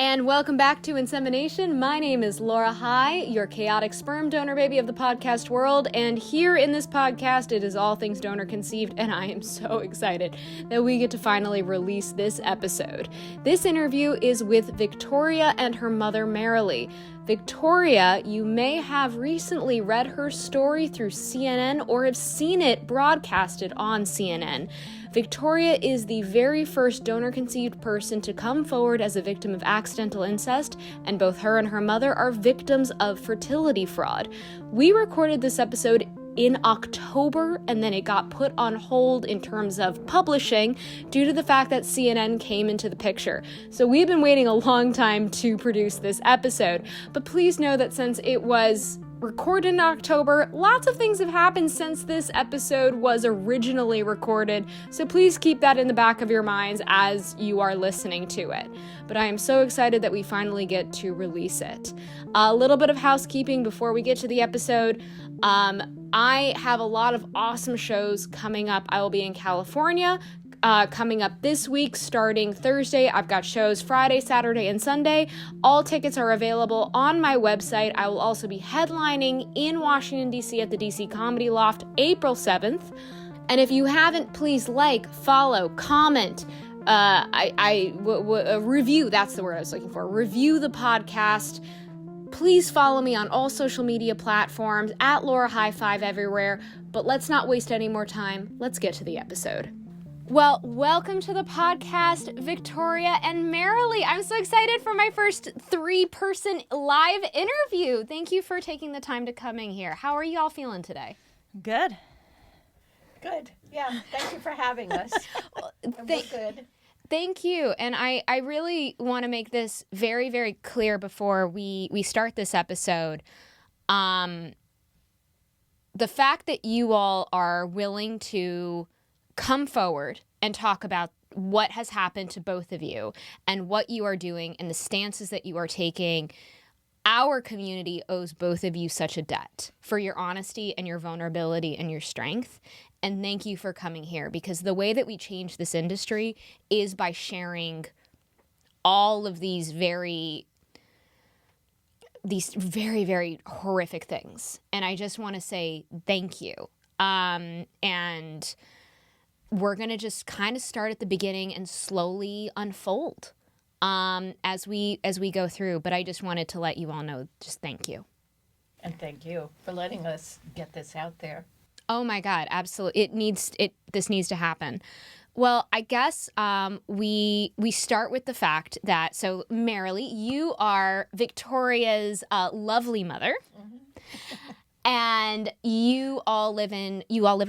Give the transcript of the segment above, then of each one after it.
And welcome back to Insemination. My name is Laura High, your chaotic sperm donor baby of the podcast world. And here in this podcast, it is all things donor conceived. And I am so excited that we get to finally release this episode. This interview is with Victoria and her mother, Marilee. Victoria, you may have recently read her story through CNN or have seen it broadcasted on CNN. Victoria is the very first donor-conceived person to come forward as a victim of accidental incest, and both her and her mother are victims of fertility fraud. We recorded this episode in October, and then it got put on hold in terms of publishing due to the fact that CNN came into the picture. So we've been waiting a long time to produce this episode, but please know that since it was recorded in October, lots of things have happened since this episode was originally recorded, so please keep that in the back of your minds as you are listening to it. But I am so excited that we finally get to release it. A little bit of housekeeping before we get to the episode. I have a lot of awesome shows coming up. I will be in California coming up this week, starting Thursday. I've got shows Friday, Saturday, and Sunday. All tickets are available on my website. I will also be headlining in Washington, D.C. at the D.C. Comedy Loft April 7th. And if you haven't, please like, follow, comment, review, that's the word I was looking for, review the podcast. Please follow me on all social media platforms, at Laura High 5 everywhere. But let's not waste any more time. Let's get to the episode. Well, welcome to the podcast, Victoria and Marilee. I'm so excited for my first 3-person live interview. Thank you for taking the time to coming here. How are you all feeling today? Good. Good. Yeah. Thank you for having us. We're good. Thank you. And I really want to make this very, very clear before we start this episode. The fact that you all are willing to come forward and talk about what has happened to both of you and what you are doing and the stances that you are taking, our community owes both of you such a debt for your honesty and your vulnerability and your strength. And thank you for coming here, because the way that we change this industry is by sharing all of these very, very horrific things. And I just want to say thank you. And we're going to just kind of start at the beginning and slowly unfold as we go through. But I just wanted to let you all know, just thank you. And thank you for letting us get this out there. Oh my God, absolutely. This needs to happen. Well, I guess we start with the fact that, so Marilee, you are Victoria's lovely mother. Mm-hmm. And you all live in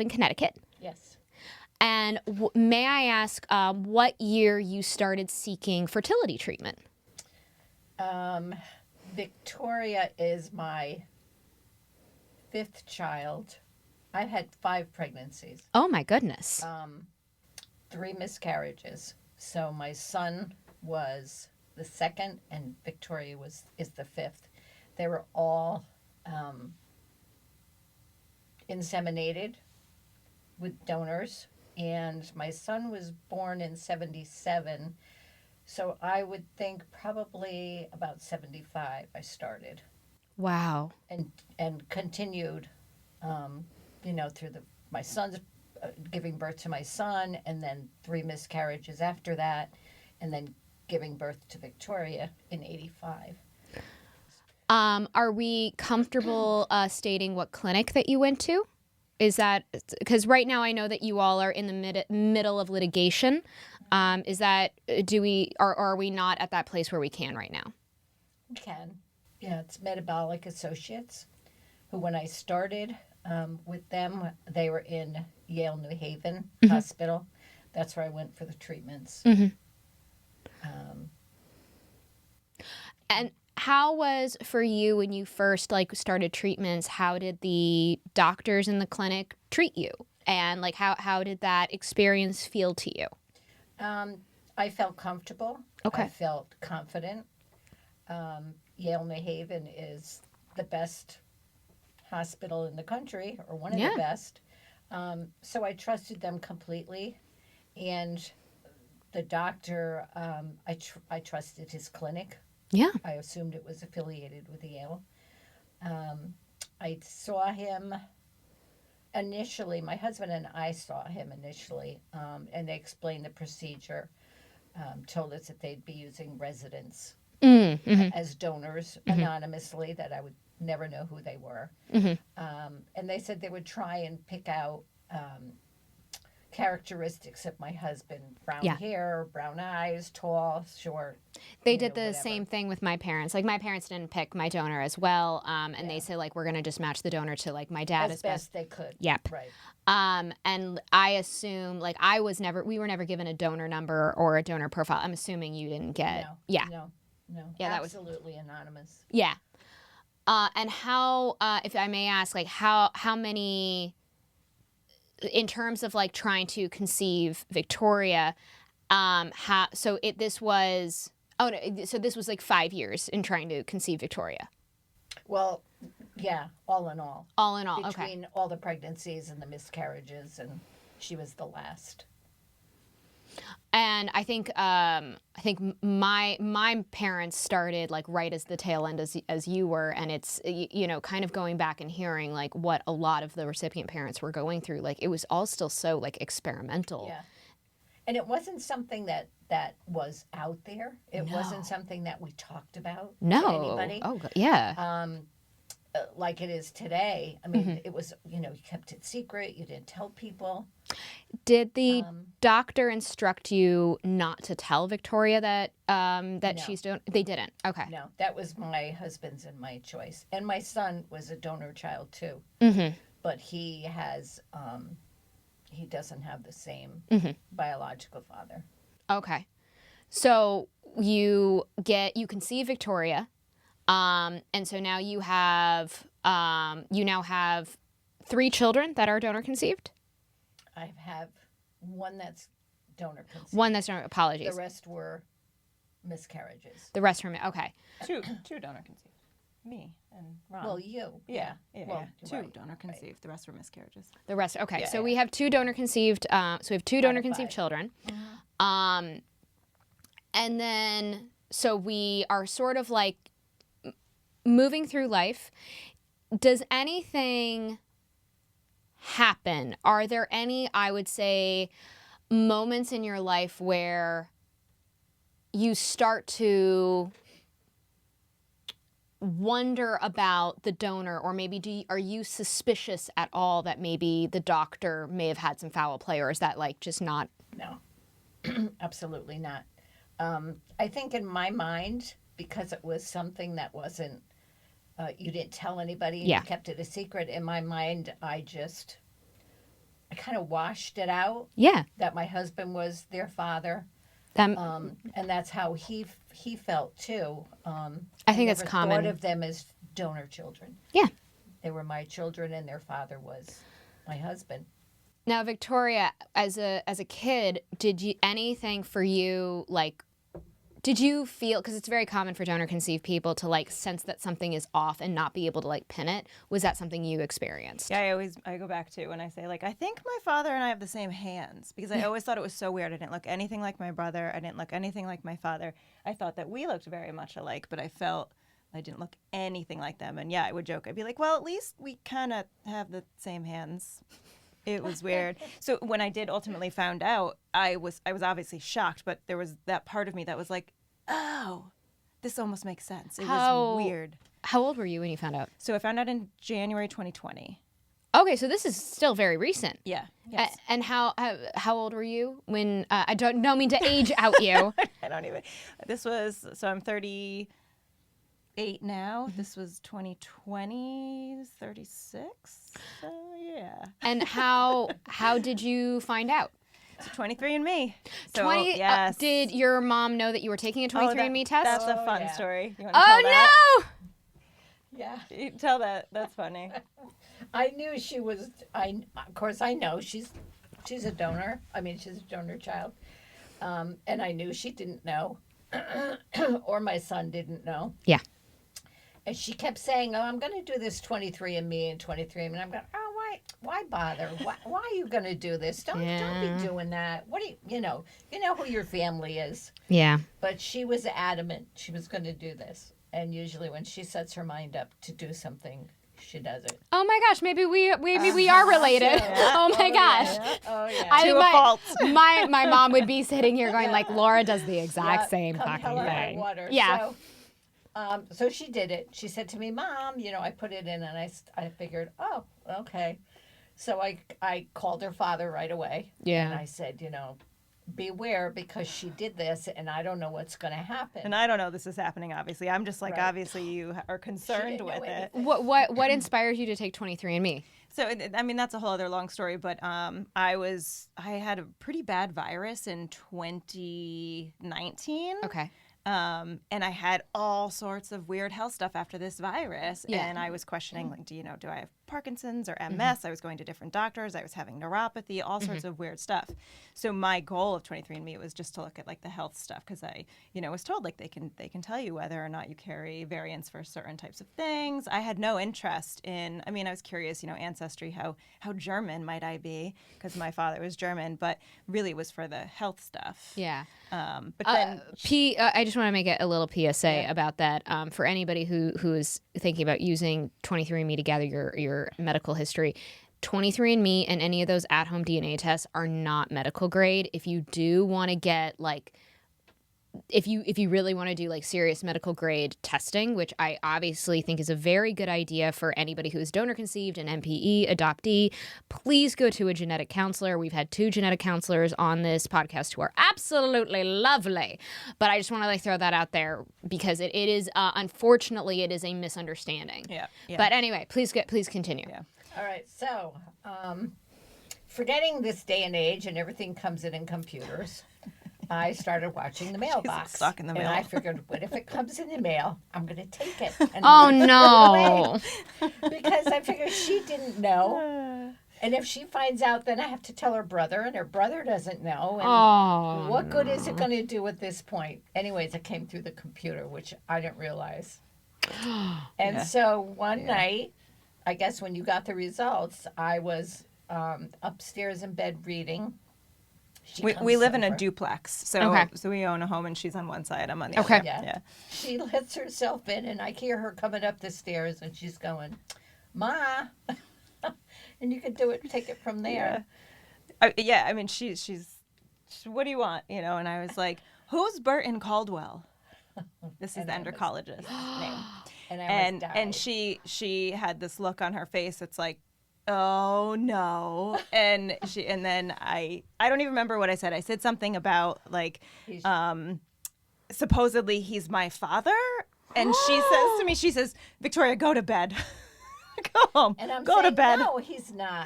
Connecticut. Yes. And may I ask what year you started seeking fertility treatment? Victoria is my 5th child. I had 5 pregnancies. Oh my goodness. 3 miscarriages. So my son was the 2nd and Victoria is the 5th. They were all inseminated with donors. And my son was born in 1977, so I would think probably about 1975 I started. Wow. And continued, through my son's giving birth to my son, and then 3 miscarriages after that, and then giving birth to Victoria in 1985. Are we comfortable stating what clinic that you went to? Is that because right now I know that you all are in the middle of litigation? Are we not at that place where we can right now? We can. Yeah, it's Metabolic Associates, who when I started with them, they were in Yale New Haven Hospital. That's where I went for the treatments. Mm-hmm. And how was for you when you first started treatments? How did the doctors in the clinic treat you? And how did that experience feel to you? I felt comfortable. Okay. I felt confident. Yale New Haven is the best hospital in the country, or one of the best. So I trusted them completely. And The doctor, I trusted his clinic. Yeah. I assumed it was affiliated with Yale. I saw him initially. My husband and I saw him initially, and they explained the procedure. Told us that they'd be using residents as donors anonymously, that I would never know who they were. And they said they would try and pick out characteristics of my husband: brown hair, brown eyes, tall, short. They did the same thing with my parents. Like, my parents didn't pick my donor as well, and they said, like, we're going to just match the donor to, like, my dad as best they could. Yep. Right. And I assume, like, we were never given a donor number or a donor profile. I'm assuming you didn't get. No. Yeah. No. Yeah, that was absolutely anonymous. Yeah. And how, if I may ask, like, how many, in terms of, like, trying to conceive Victoria, this was like 5 years in trying to conceive Victoria. Well, yeah, all in all. All in all, Between all the pregnancies and the miscarriages, and she was the last. And I think my parents started, like, right as the tail end as you were, and it's, you know, kind of going back and hearing, like, what a lot of the recipient parents were going through. Like, it was all still so, like, experimental. Yeah. And it wasn't something that was out there. It wasn't something that we talked about to anybody. Oh, yeah. Like it is today. I mean, it was, you know, you kept it secret. You didn't tell people. Did the doctor instruct you not to tell Victoria that No. she's doing? They didn't. Okay. No, that was my husband's and my choice. And my son was a donor child too. But he has, he doesn't have the same biological father. Okay. So you conceive Victoria. And so now you now have 3 children that are donor conceived? I have one that's donor conceived. One that's donor, apologies. The rest were miscarriages. The rest from, okay. Two donor conceived. Me and Ron. Well, you. Yeah. Well, Two right, donor conceived. The rest were miscarriages. The rest, okay. Yeah, so yeah. we have 2 donor conceived, so we have 2 donor conceived 5. children. And then, so we are sort of like moving through life. Does anything happen? Are there any, I would say, moments in your life where you start to wonder about the donor, or maybe are you suspicious at all that maybe the doctor may have had some foul play, or is that, like, just not? No, absolutely not. I think in my mind, because it was something that wasn't, you didn't tell anybody, you kept it a secret, in my mind, I kind of washed it out. Yeah. That my husband was their father. And that's how he felt too. I think that's common. I never thought of them as donor children. Yeah. They were my children, and their father was my husband. Now, Victoria, as a kid, did you anything for you, like, did you feel, because it's very common for donor conceived people to, like, sense that something is off and not be able to, like, pin it? Was that something you experienced? Yeah, I go back to when I say, like, I think my father and I have the same hands, because I always thought it was so weird. I didn't look anything like my brother. I didn't look anything like my father. I thought that we looked very much alike, but I felt I didn't look anything like them. And yeah, I would joke. I'd be like, well, at least we kind of have the same hands. It was weird. So when I did ultimately found out, I was obviously shocked, but there was that part of me that was like, oh, this almost makes sense. It was weird. How old were you when you found out? So I found out in January 2020. Okay, so this is still very recent. Yeah. Yes. And how old were you when? I don't mean to age out you. I don't even. So I'm 38 now. This was 2020, 36. So yeah. And how did you find out? So 23andMe. So 20. yes. Did your mom know that you were taking a 23andMe test? That's a fun yeah. story. You want to tell that? Oh Yeah. You tell that. That's funny. I knew she was. Of course, I know she's a donor. I mean, she's a donor child, and I knew she didn't know, or my son didn't know. Yeah. And she kept saying, "Oh, I'm going to do this 23andMe and 23andMe." And I'm going, "Oh, why bother? Why are you going to do this? Don't be doing that. What do you know who your family is. Yeah. But she was adamant she was going to do this. And usually when she sets her mind up to do something, she does it. Oh my gosh, maybe we are related. Oh my gosh. Yeah. Oh yeah. To a fault. My mom would be sitting here going like, Laura does the exact same come fucking hell or high thing. water. Yeah. So she did it. She said to me, Mom, I put it in, and I figured, oh, okay. So I called her father right away. Yeah. And I said, beware, because she did this, and I don't know what's going to happen. And I don't know this is happening, obviously. I'm just like, Right. obviously you are concerned with it. What inspires you to take 23andMe? So, I mean, that's a whole other long story, but I had a pretty bad virus in 2019. Okay. And I had all sorts of weird health stuff after this virus. Yeah. And I was questioning, like, do I have Parkinson's or MS? I was going to different doctors. I was having neuropathy, all sorts of weird stuff. So my goal of 23andMe was just to look at like the health stuff, because I, was told like they can tell you whether or not you carry variants for certain types of things. I had no interest in, I was curious, ancestry, how German might I be, because my father was German, but really it was for the health stuff. Yeah. But then I just want to make a little PSA about that for anybody who is thinking about using 23andMe to gather your medical history. 23andMe and any of those at-home DNA tests are not medical grade. If you do want to get if you really want to do like serious medical grade testing, which I obviously think is a very good idea for anybody who is donor conceived, an MPE, adoptee, please go to a genetic counselor. We've had 2 genetic counselors on this podcast who are absolutely lovely. But I just want to throw that out there because it is unfortunately it is a misunderstanding. Yeah. But anyway, please continue. Yeah. All right, so forgetting this day and age and everything comes in computers, I started watching the mailbox. Stuck in the mail. And I figured, what if it comes in the mail? I'm going to take it. And Oh put it no. away. Because I figured she didn't know. And if she finds out, then I have to tell her brother, and her brother doesn't know. And what good is it going to do at this point? Anyways, it came through the computer, which I didn't realize. And so one night, I guess when you got the results, I was upstairs in bed reading. We live in a duplex, so Okay. so we own a home, and she's on one side, I'm on the Okay. other. Yeah. She lets herself in, and I hear her coming up the stairs, and she's going, Ma. And you can take it from there. She's what do you want? And I was like, who's Burton Caldwell? This is the endocrinologist's name. And she had this look on her face. It's like, oh no. And then I don't even remember what I said. I said something about like supposedly he's my father. And she says to me, Victoria, go to bed. Go home. And I'm go saying, to bed. No, he's not.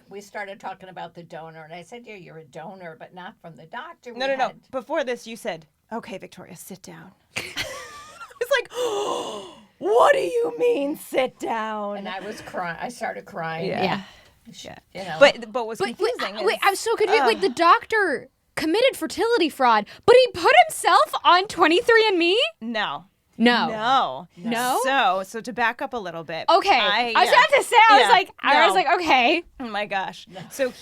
We started talking about the donor, and I said, yeah, you're a donor, but not from the doctor. No. Before this, you said, okay, Victoria, sit down. I was like, oh, what do you mean, sit down? And I was crying. I started crying. Yeah. But what's confusing Wait, I'm so confused. Like the doctor committed fertility fraud, but he put himself on 23andMe? No. No. So to back up a little bit. Okay. I was about to say, I was like, okay. Oh my gosh. No. So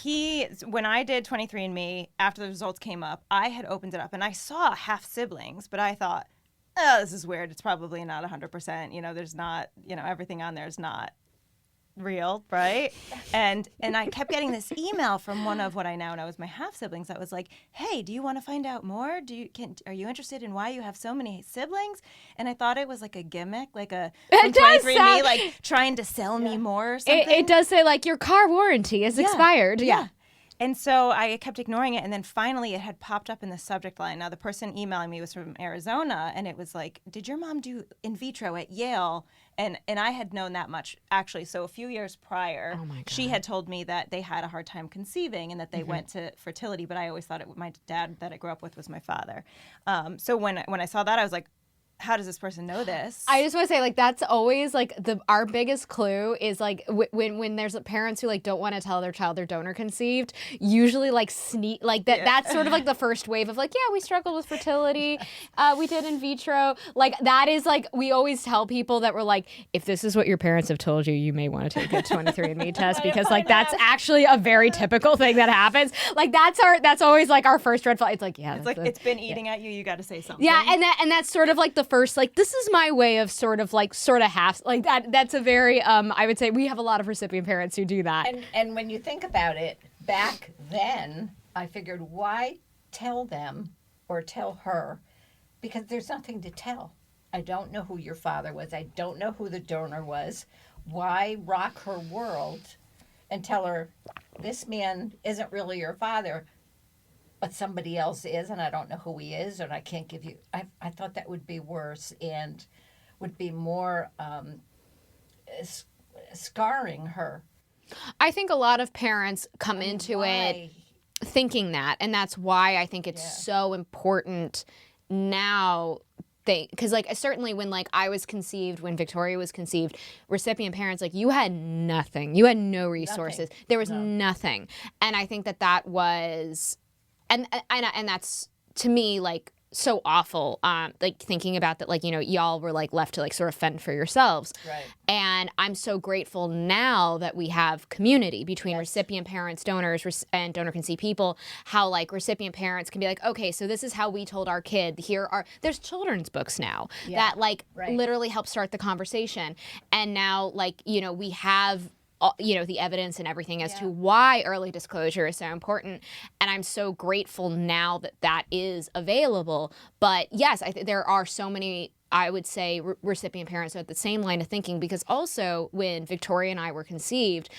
when I did 23andMe, after the results came up, I had opened it up and I saw half siblings, but I thought, oh, this is weird. It's probably not 100%. There's not, everything on there is not real, right? And I kept getting this email from one of what I now know is my half siblings that was like, hey, do you want to find out more? Are you interested in why you have so many siblings? And I thought it was like a gimmick, like a 23andMe, like trying to sell me more or something. It does say like your car warranty is expired. Yeah. And so I kept ignoring it, and then finally it had popped up in the subject line. Now the person emailing me was from Arizona, and it was like, did your mom do in vitro at Yale? And I had known that much, actually. So a few years prior, she had told me that they had a hard time conceiving and that they went to fertility, but I always thought my dad that I grew up with was my father. So when I saw that, I was like, how does this person know this? I just want to say, like, that's always like our biggest clue is like when there's parents who like don't want to tell their child they're donor conceived, usually like sneak like that. Yeah. That's sort of like the first wave of like, yeah, we struggled with fertility, we did in vitro. Like that is like we always tell people that we're like, if this is what your parents have told you, you may want to take a 23andMe test because like that's actually a very typical thing that happens. Like that's always like our first red flag. It's like it's been eating at you. You got to say something. Yeah, and that's sort of like the first, like, this is my way of sort of half, like that. That's a very, I would say we have a lot of recipient parents who do that. And when you think about it, back then, I figured, why tell them or tell her? Because there's nothing to tell. I don't know who your father was. I don't know who the donor was. Why rock her world and tell her, this man isn't really your father, but somebody else is, and I don't know who he is, and I can't give you. I thought that would be worse and would be more scarring her. I think a lot of parents come into it thinking that, and that's why I think it's so important now. Because like certainly when like I was conceived, when Victoria was conceived, recipient parents, like you had nothing, you had no resources, there was nothing, and I think that was. And that's to me like so awful. Like thinking about that, like y'all were like left to like sort of fend for yourselves. Right. And I'm so grateful now that we have community between recipient parents, donors, and donor conceived people. How like recipient parents can be like, okay, so this is how we told our kid. There's children's books now that like literally help start the conversation. And now like we have. The evidence and everything as to why early disclosure is so important. And I'm so grateful now that is available. But yes, there are so many, I would say, recipient parents who have the same line of thinking, because also when Victoria and I were conceived,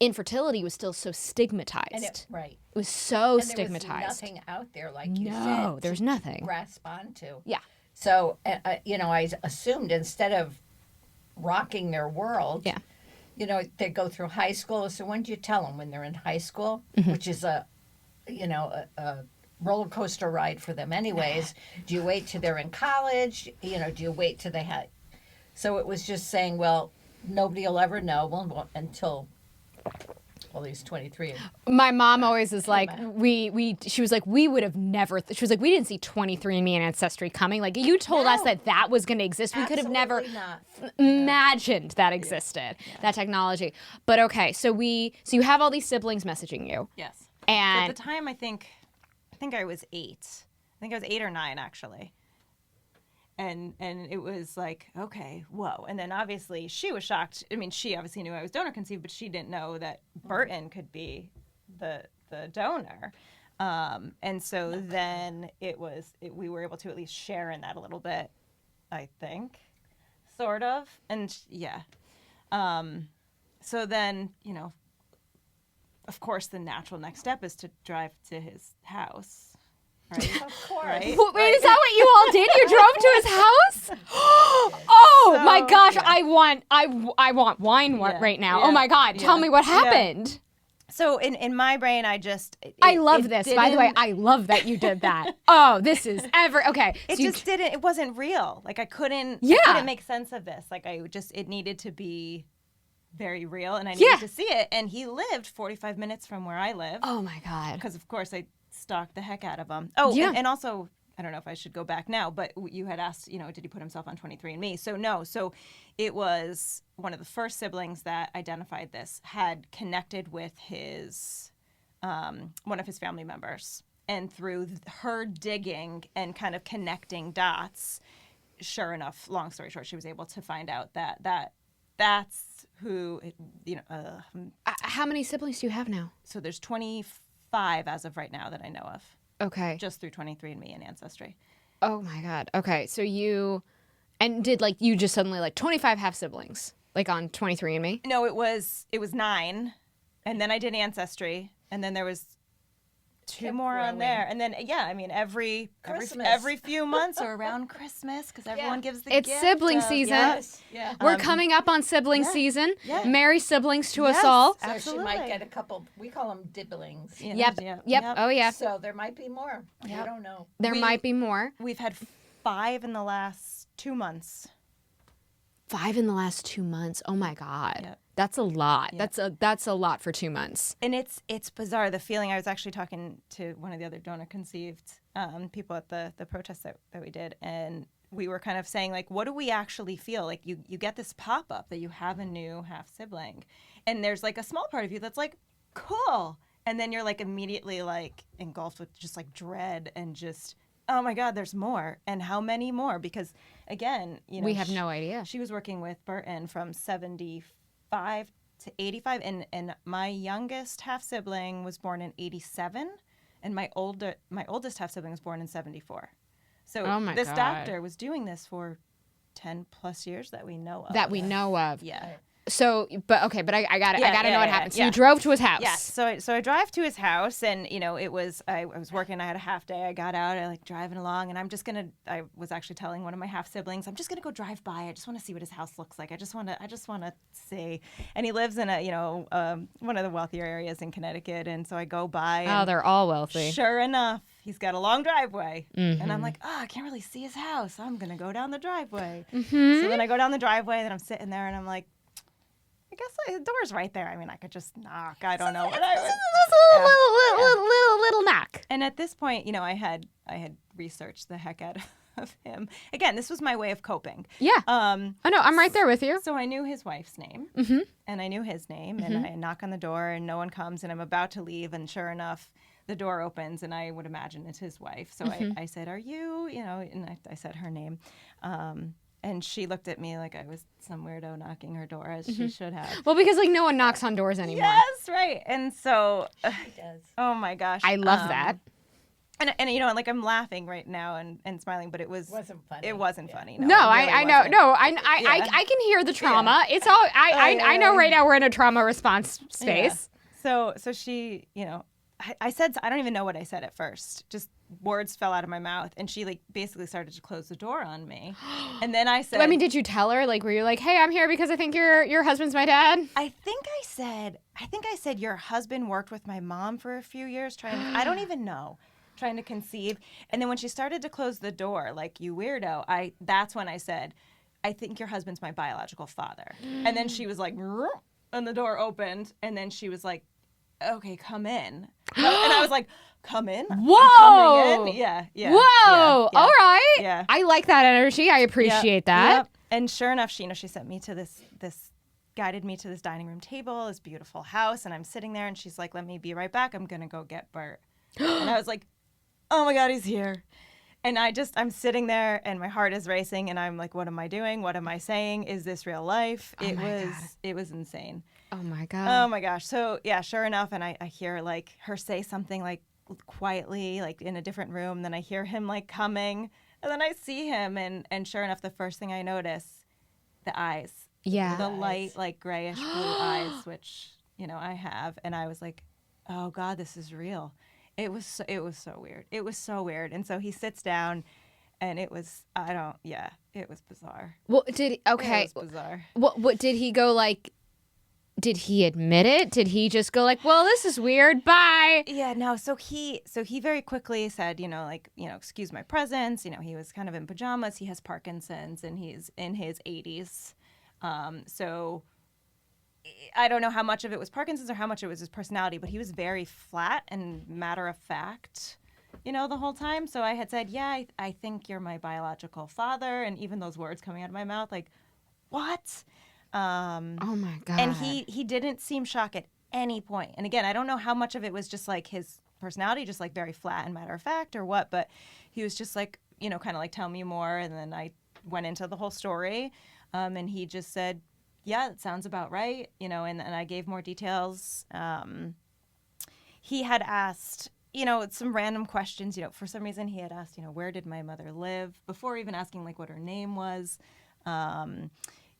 infertility was still so stigmatized. It was so stigmatized. There was nothing out there, like you said. No, there's nothing. Grasp onto. Yeah. So, I assumed instead of rocking their world, they go through high school. So when do you tell them? When they're in high school, which is a roller coaster ride for them anyways. Do you wait till they're in college? Do you wait till they had? So it was just saying, well, nobody will ever know until he's 23. My mom always is like, she was like, we would have never, she was like, we didn't see 23andMe and Ancestry coming. Like, you told us that was going to exist. We could have never imagined that existed, that technology. But okay, so you have all these siblings messaging you. Yes. And so at the time, I think I was 8. I think I was 8 or 9, actually. And it was like, okay, whoa. And then obviously she was shocked. I mean, she obviously knew I was donor conceived, but she didn't know that Burton could be the donor. And so then we were able to at least share in that a little bit, I think, sort of. And yeah. So then, of course, the natural next step is to drive to his house. Right? Of course. Right? Wait, is that what you all did? You drove to his house? Oh my gosh, yeah. I want wine right now. Oh my God, tell me what happened. Yeah. So in my brain, I love this. By the way, I love that you did that. Oh, this is okay. It wasn't real. Like I couldn't make sense of this. Like it needed to be very real, and I needed to see it. And he lived 45 minutes from where I live. Oh my God. Because of course I stalked the heck out of him. Oh, yeah. And also, I don't know if I should go back now, but you had asked, did he put himself on 23andMe? So no. So it was one of the first siblings that identified this had connected with his one of his family members, and through her digging and kind of connecting dots, sure enough, long story short, she was able to find out that's who. How many siblings do you have now? So there's 25 as of right now that I know of. Okay. Just through 23andMe and Ancestry. Oh my God. Okay. So did you just suddenly 25 half siblings on 23andMe? No, it was 9, and then I did Ancestry, and then there was 2 more on there, and then every few months or around Christmas, because everyone gives the gift. It's sibling season. Yes. Yeah. We're coming up on sibling season. Yeah. Merry siblings to us all. So absolutely. She might get a couple. We call them dibblings. Yep. Oh yeah. So there might be more. Yep. I don't know. There might be more. We've had 5 in the last 2 months. 5 in the last 2 months. Oh my God. Yep. That's a lot. Yep. That's a lot for 2 months. And it's bizarre, the feeling. I was actually talking to one of the other donor-conceived people at the protest that we did, and we were kind of saying, like, what do we actually feel? Like, you get this pop-up that you have a new half-sibling, and there's, like, a small part of you that's like, cool. And then you're, like, immediately, like, engulfed with just, like, dread and just, oh, my God, there's more. And how many more? Because, again, you know, We have no idea. She was working with Burton from 75 to 85, and my youngest half-sibling was born in 87, and my oldest half-sibling was born in 74. So Oh my this God. doctor was doing this for 10 plus years that we know of. That we know of. Yeah. So, but I gotta know what happened. So yeah. you drove to his house. Yes. So I drive to his house, and you know, I was working. I had a half day. I got out. I like driving along, and I was actually telling one of my half siblings, I'm just gonna go drive by. I just want to see what his house looks like. I just want to see. And he lives in one of the wealthier areas in Connecticut, and so I go by. Oh, And they're all wealthy. sure enough, he's got a long driveway, Mm-hmm. and I'm like, I can't really see his house. I'm gonna go down the driveway. Mm-hmm. So then I go down the driveway, and I'm sitting there, and I'm like, I guess the door's right there. I mean, I could just knock. I don't know what I would. Little knock. And at this point, you know, I had researched the heck out of him. Again, this was my way of coping. Yeah. Oh no, I'm right there with you. So I knew his wife's name, Mm-hmm. and I knew his name, and I knock on the door, and no one comes, and I'm about to leave, and sure enough, the door opens, and I would imagine it's his wife. So I said, "Are you?" You know, and I said her name. And she looked at me like I was some weirdo knocking her door, as she should have. Well, because like no one knocks on doors anymore. Yes, right. And so, She does. oh my gosh. I love that. And you know, like I'm laughing right now and smiling, but it Wasn't funny. It wasn't Yeah. funny. No, No, it really I know. wasn't. No, I can hear the trauma. It's all I know right now we're in a trauma response space. Yeah. So she, you know, I said, I don't even know what I said at first. Just words fell out of my mouth, and she like basically started to close the door on me. And then I said, I mean, did you tell her? Like, were you like, "Hey, I'm here because I think your husband's my dad"? I think I said your husband worked with my mom for a few years I don't even know, trying to conceive. And then when she started to close the door, like, you weirdo, that's when I said, I think your husband's my biological father. And then she was like, and the door opened, and then she was like, okay, come in. And I was like, come in? Whoa! I'm coming in? Yeah. Whoa! Yeah. All right. Yeah. I like that energy. I appreciate that. Yep. And sure enough, she sent me to this guided me to this dining room table, this beautiful house, and I'm sitting there, and she's like, let me be right back. I'm gonna go get Bert. And I was like, oh my God, he's here. And I'm sitting there, and my heart is racing, and I'm like, what am I doing? What am I saying? Is this real life? It was insane. Oh my God. Oh my gosh. So yeah, sure enough, and I hear like her say something like quietly, like in a different room. Then I hear him like coming, and then I see him, and sure enough, the first thing I notice, the eyes. Yeah. The light, like grayish blue eyes, which, you know, I have. And I was like, oh God, this is real. It was so weird. It was so weird. And so he sits down, and it was bizarre. Well, It was bizarre. What did he go like? Did he admit it? Did he just go like, well, this is weird, bye? Yeah, no. So he very quickly said, excuse my presence. You know, he was kind of in pajamas. He has Parkinson's, and he's in his 80s. So I don't know how much of it was Parkinson's or how much it was his personality, but he was very flat and matter of fact, you know, the whole time. So I had said, yeah, I think you're my biological father. And even those words coming out of my mouth, like, what? Oh my God. And he didn't seem shocked at any point. And again, I don't know how much of it was just like his personality, just like very flat and matter of fact or what, but he was just like, you know, kind of like, tell me more. And then I went into the whole story. And he just said, yeah, that sounds about right. You know, and I gave more details. He had asked, you know, some random questions. You know, for some reason he had asked, you know, where did my mother live? Before even asking like what her name was.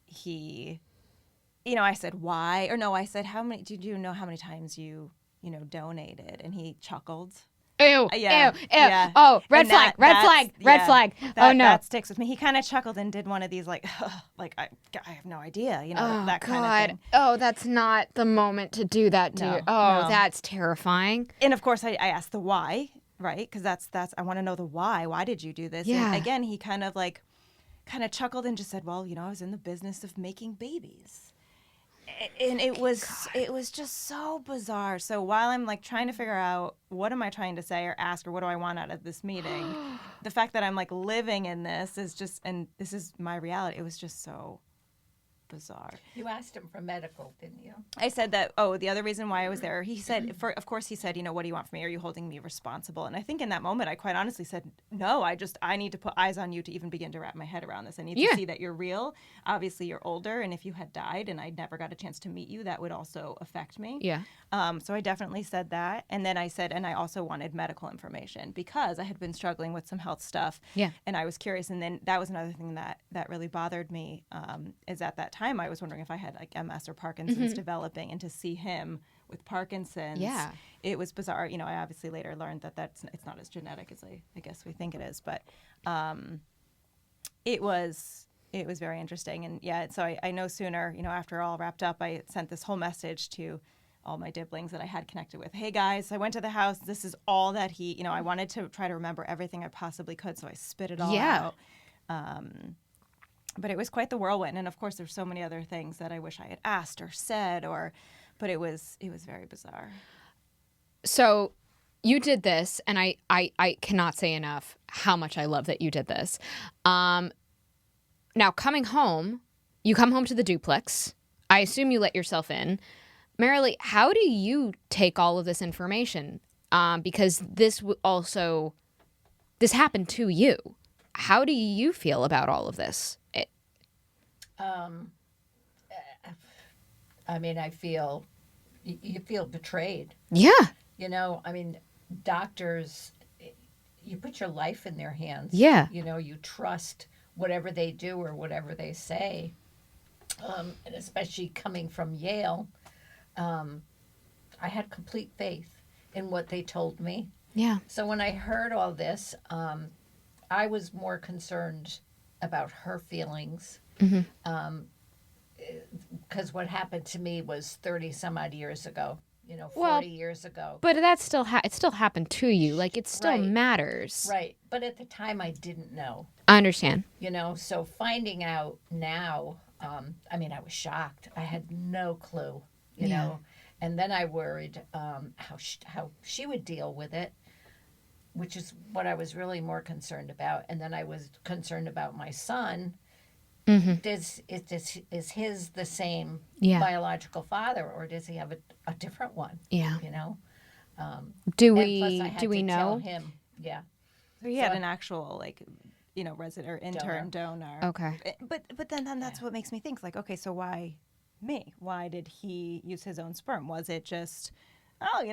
He, you know, I said, why? Or no, I said, did you know how many times you donated? And he chuckled. Ew, Yeah, ew, ew. yeah. Oh, red And flag. Oh, no. That sticks with me. He kind of chuckled and did one of these like I have no idea, you know, that kind of thing. Oh, that's not the moment to do that, dude. No, Oh, no. that's terrifying. And of course, I asked the why, right? Because that's I want to know the why. Why did you do this? Yeah. And again, he kind of chuckled and just said, well, I was in the business of making babies. And it was just so bizarre. So while I'm like trying to figure out what am I trying to say or ask or what do I want out of this meeting, the fact that I'm like living in this is just, and this is my reality. It was just so bizarre. You asked him for medical, didn't you? I said that, the other reason why I was there, he said, of course he said, what do you want from me? Are you holding me responsible? And I think in that moment, I quite honestly said, no, I need to put eyes on you to even begin to wrap my head around this. I need to see that you're real. Obviously, you're older. And if you had died and I never got a chance to meet you, that would also affect me. Yeah. So I definitely said that. And then I said, and I also wanted medical information because I had been struggling with some health stuff. Yeah. And I was curious. And then that was another thing that really bothered me is at that time I was wondering if I had like MS or Parkinson's developing, and to see him with Parkinson's, it was bizarre. I obviously later learned that it's not as genetic as I guess we think it is, but it was very interesting. And yeah, so I no sooner, after all wrapped up, I sent this whole message to all my dibblings that I had connected with. Hey guys, I went to the house. This is all that he, I wanted to try to remember everything I possibly could, so I spit it all out. But it was quite the whirlwind, and of course, there's so many other things that I wish I had asked or said, but it was very bizarre. So you did this, and I cannot say enough how much I love that you did this. Now, coming home, you come home to the duplex. I assume you let yourself in. Marilee, how do you take all of this information? Because this happened to you. How do you feel about all of this? I feel you feel betrayed. Yeah. Doctors, you put your life in their hands. Yeah. You trust whatever they do or whatever they say. And especially coming from Yale, I had complete faith in what they told me. Yeah. So when I heard all this, I was more concerned about her feelings. Because what happened to me was 30 some odd years ago, 40 years ago. But that still it still happened to you. Like, it still matters. Right. But at the time, I didn't know. I understand. So finding out now, I was shocked. I had no clue, you know. And then I worried how she would deal with it, which is what I was really more concerned about. And then I was concerned about my son. Is his the same biological father, or does he have a different one? Yeah. Do we know? Tell him. Yeah. So he had an actual resident or intern donor. Okay. But then that's what makes me think okay, so why me? Why did he use his own sperm? Was it just,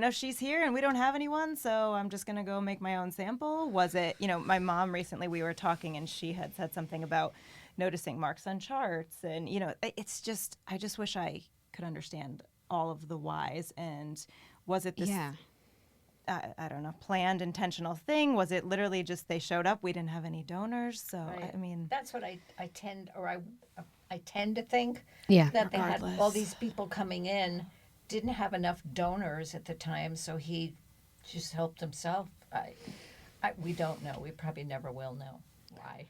she's here and we don't have anyone, so I'm just going to go make my own sample? Was it, my mom recently, we were talking and she had said something about noticing marks on charts, and it's just, I just wish I could understand all of the whys. And was it this I don't know, planned intentional thing? Was it literally just they showed up, we didn't have any donors? So right. That's what I tend to think, Regardless. that they had all these people coming in, didn't have enough donors at the time, so he just helped himself. We don't know. We probably never will know why.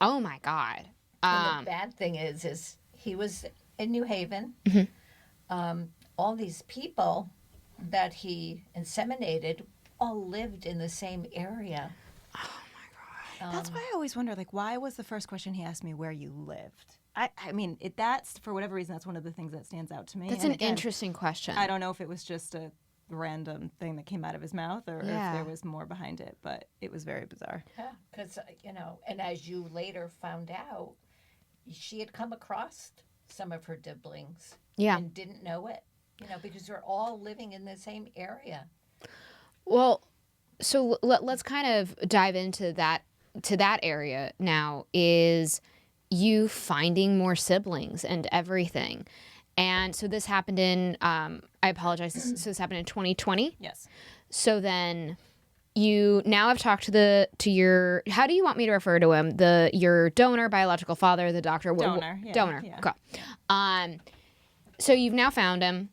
Oh my God. And the bad thing is he was in New Haven. All these people that he inseminated all lived in the same area. Oh my God. That's why I always wonder, why was the first question he asked me where you lived? That's, for whatever reason, that's one of the things that stands out to me. That's an interesting question. I don't know if it was just a random thing that came out of his mouth or if there was more behind it, but it was very bizarre. Yeah, because, and as you later found out, she had come across some of her dibblings and didn't know it, because they're all living in the same area. Well, so let's kind of dive into that area now. Is you finding more siblings and everything. And so this happened in, I apologize, so this happened in 2020? Yes. So then you now have talked to your, how do you want me to refer to him? Your donor, biological father, the doctor? Donor. Donor. Yeah. Okay. So you've now found him.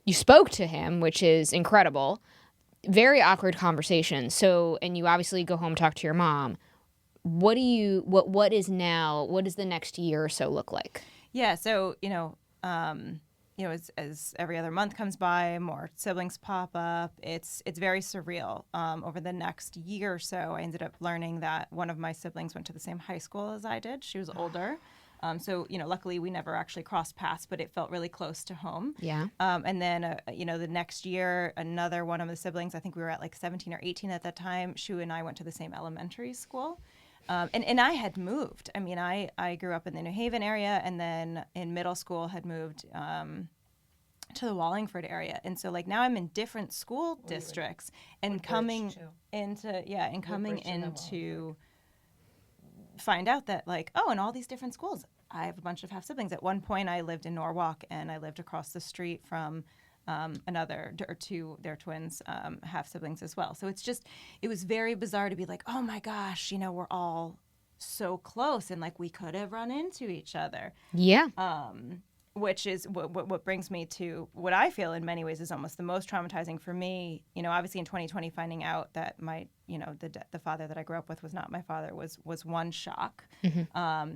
You spoke to him, which is incredible. very awkward conversation. So, and you obviously go home, talk to your mom. What is the next year or so look like? Yeah. So, as every other month comes by, more siblings pop up. It's very surreal. Over the next year or so, I ended up learning that one of my siblings went to the same high school as I did. She was older. So, luckily we never actually crossed paths, but it felt really close to home. Yeah. And then, the next year, another one of the siblings, I think we were at like 17 or 18 at that time, she and I went to the same elementary school. And I had moved. I mean, I grew up in the New Haven area, and then in middle school had moved to the Wallingford area. And so like now I'm in different school districts and coming into find out that like, oh, in all these different schools, I have a bunch of half siblings. At one point I lived in Norwalk, and I lived across the street from two, they're twins, half siblings as well. So it was very bizarre to be like, oh my gosh, we're all so close, and like we could have run into each other. Yeah. Which is what brings me to what I feel in many ways is almost the most traumatizing for me. Obviously in 2020, finding out that my, the father that I grew up with was not my father was one shock. Mm-hmm.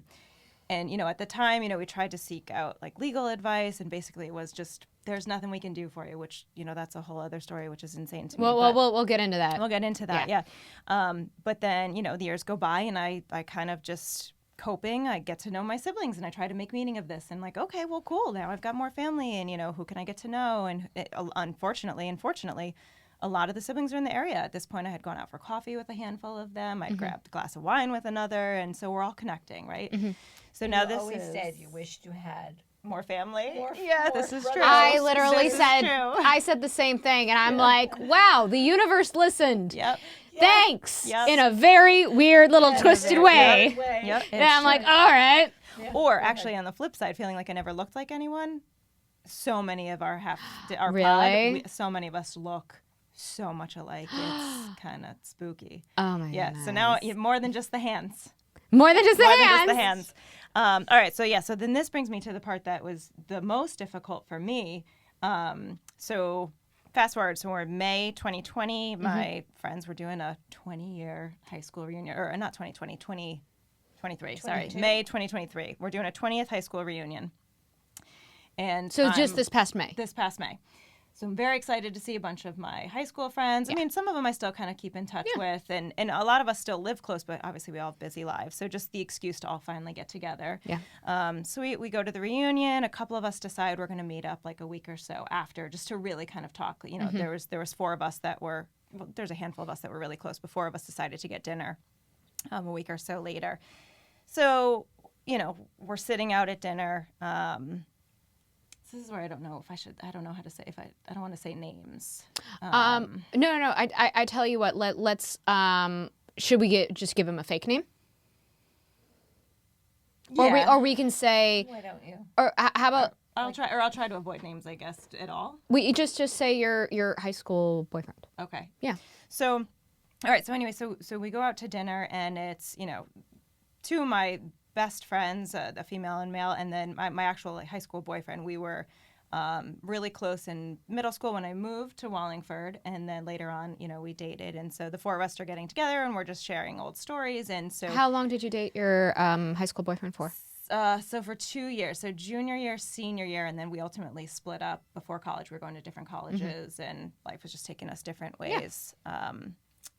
And, at the time, we tried to seek out like legal advice, and basically it was just, there's nothing we can do for you, which, that's a whole other story, which is insane to me. Well, we'll get into that. We'll get into that. Yeah. But then, the years go by, and I kind of just coping. I get to know my siblings, and I try to make meaning of this, and like, okay, well, cool. Now I've got more family, and, who can I get to know? And unfortunately, a lot of the siblings are in the area. At this point, I had gone out for coffee with a handful of them. I'd grabbed a glass of wine with another, and so we're all connecting, right? Mm-hmm. So now you always said you wished you had more family. This is true. I literally I said the same thing, and I'm like, wow, the universe listened. Yep. Thanks. Yep. In a very weird little twisted way. Yep. And I'm like, all right. Yeah. Or actually, on the flip side, feeling like I never looked like anyone. So many of our really? So many of us look so much alike. It's kind of spooky. Oh my goodness. So now more than just the hands. More than just the hands. All right. So then this brings me to the part that was the most difficult for me. So fast forward. So we're in May 2020. My friends were doing a 20-year high school reunion, or not 2020, 2023. Sorry, May 2023. We're doing a 20th high school reunion. And so just this past May. This past May. So I'm very excited to see a bunch of my high school friends. Yeah. I mean, some of them I still kind of keep in touch with, and a lot of us still live close, but obviously we all have busy lives. So just the excuse to all finally get together. Yeah. So we go to the reunion. A couple of us decide we're going to meet up like a week or so after, just to really kind of talk. There was four of us that were, there's a handful of us that were really close, but four of us decided to get dinner a week or so later. So, we're sitting out at dinner. This is where I don't know how to say, I don't want to say names. No. I tell you what, let's, should we just give him a fake name? Yeah. Or we can say, why don't you? Or how about, I'll try to avoid names, I guess, at all. We just say your high school boyfriend. Okay. Yeah. So, all right. So anyway, so we go out to dinner, and it's, two of my best friends, a female and male, and then my actual high school boyfriend. We were really close in middle school when I moved to Wallingford, and then later on, we dated. And so the four of us are getting together, and we're just sharing old stories. And so, how long did you date your high school boyfriend for? So for 2 years, so junior year, senior year, and then we ultimately split up before college. We were going to different colleges, and life was just taking us different ways. Yeah.